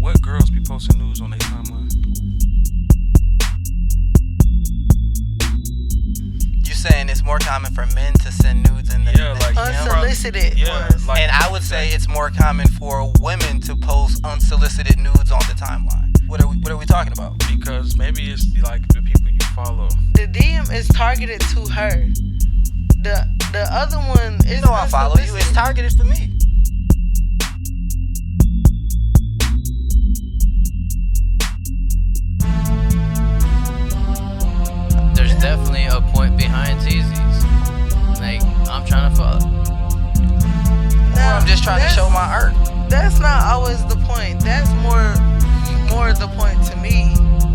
What girls be posting news on their timeline? You saying it's more common for men to send nudes in the like DM? Unsolicited Yeah, ones. like And I would say it's more common for women to post unsolicited nudes on the timeline. What are we talking about? because maybe it's like the people you follow. The DM is targeted to her. The other one is You know I follow you. It's targeted for me. There's definitely a point behind Teezy's. Like, I'm trying to fuck. Or I'm just trying to show my art. That's not always the point. That's more the point to me,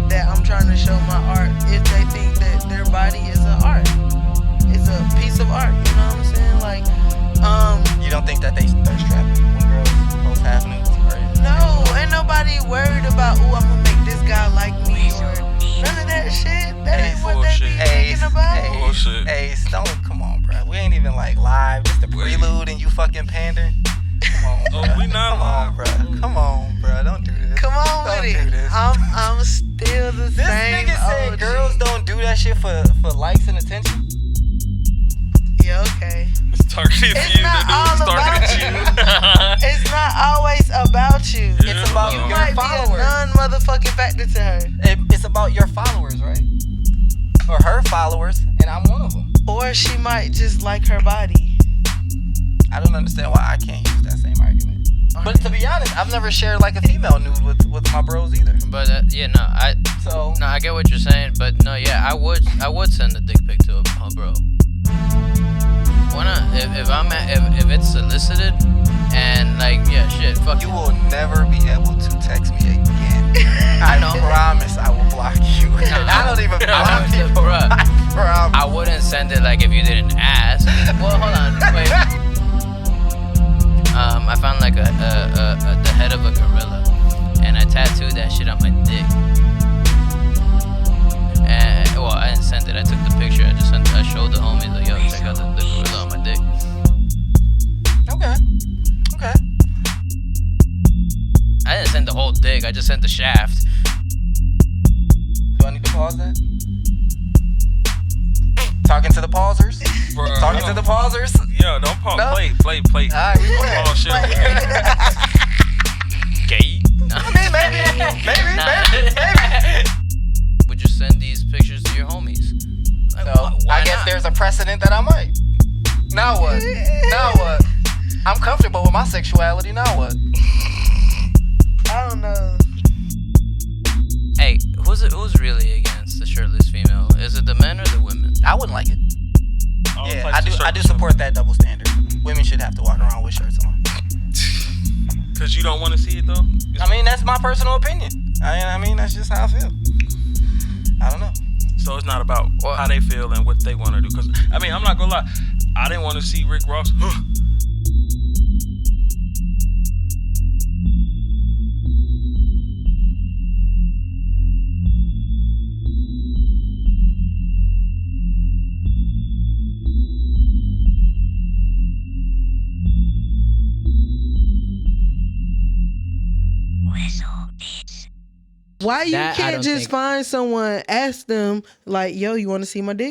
that I'm trying to show my art. If they think that their body is an art, it's a piece of art. You know what I'm saying? Like, don't think that they're strapping when girls post half nudes? No, ain't nobody worried about, ooh, I'm gonna make this guy like me or none of that shit. That ain't what they be thinking about. Bullshit. Hey, Stone, come on, bro. We ain't even like live. Just the prelude and you fucking pandering. Come on, bro. Oh, we not live, bro. Come on, bro. Don't do this. Come on Don't with do it. this. I'm still the This same. nigga said OG. girls don't do that shit for likes and attention. Yeah, okay. It's targeted It's to you. not The all dude's targeted about you. It's not always about you. It's about You your might be a followers. non-motherfucking factor to her. It's about your followers, right? Or her followers, and I'm one of them. Or she might just like her body. I don't understand why I can't use that same argument. But to be honest, I've never shared like a female nude with my bros either. But yeah, no, I get what you're saying, but no, yeah, I would send a dick pic to a bro. Why not? If it's solicited and like, yeah, shit, fuck You it. will never be able to text me again. I promise I will block you. I don't even block people. Bruh. I promise. I wouldn't send it like if you didn't ask. Well, hold on, wait. I found like the head of a gorilla, and I tattooed that shit on my dick. And well, I didn't send it. I took the picture. I showed the homies like, yo, check out the gorilla on my dick. Okay. I didn't send the whole dick. I just sent the shaft. Do I need to pause that? Talking to the pausers? Bruh, Talking to the pausers? Yo, don't pause. No? Play. Alright, we play. Pause shit. Gay? No. I mean, maybe. Would you send these pictures to your homies? Like, So, why I guess not? there's a precedent that I might. Now what? I'm comfortable with my sexuality. Now what? I don't know. Hey, who's really against the shirtless female? Is it the men or the women? I wouldn't like it. All Yeah, types of I do shirts. support that double standard. Women should have to walk around with shirts on. Cause you don't want to see it though. I mean, that's my personal opinion. I mean, that's just how I feel. I don't know. So it's not about Well, how they feel and what they want to do. Cause I mean, I'm not gonna lie. I didn't want to see Rick Ross. Why you That I can't don't just think- find someone, ask them like, yo, you want to see my dick?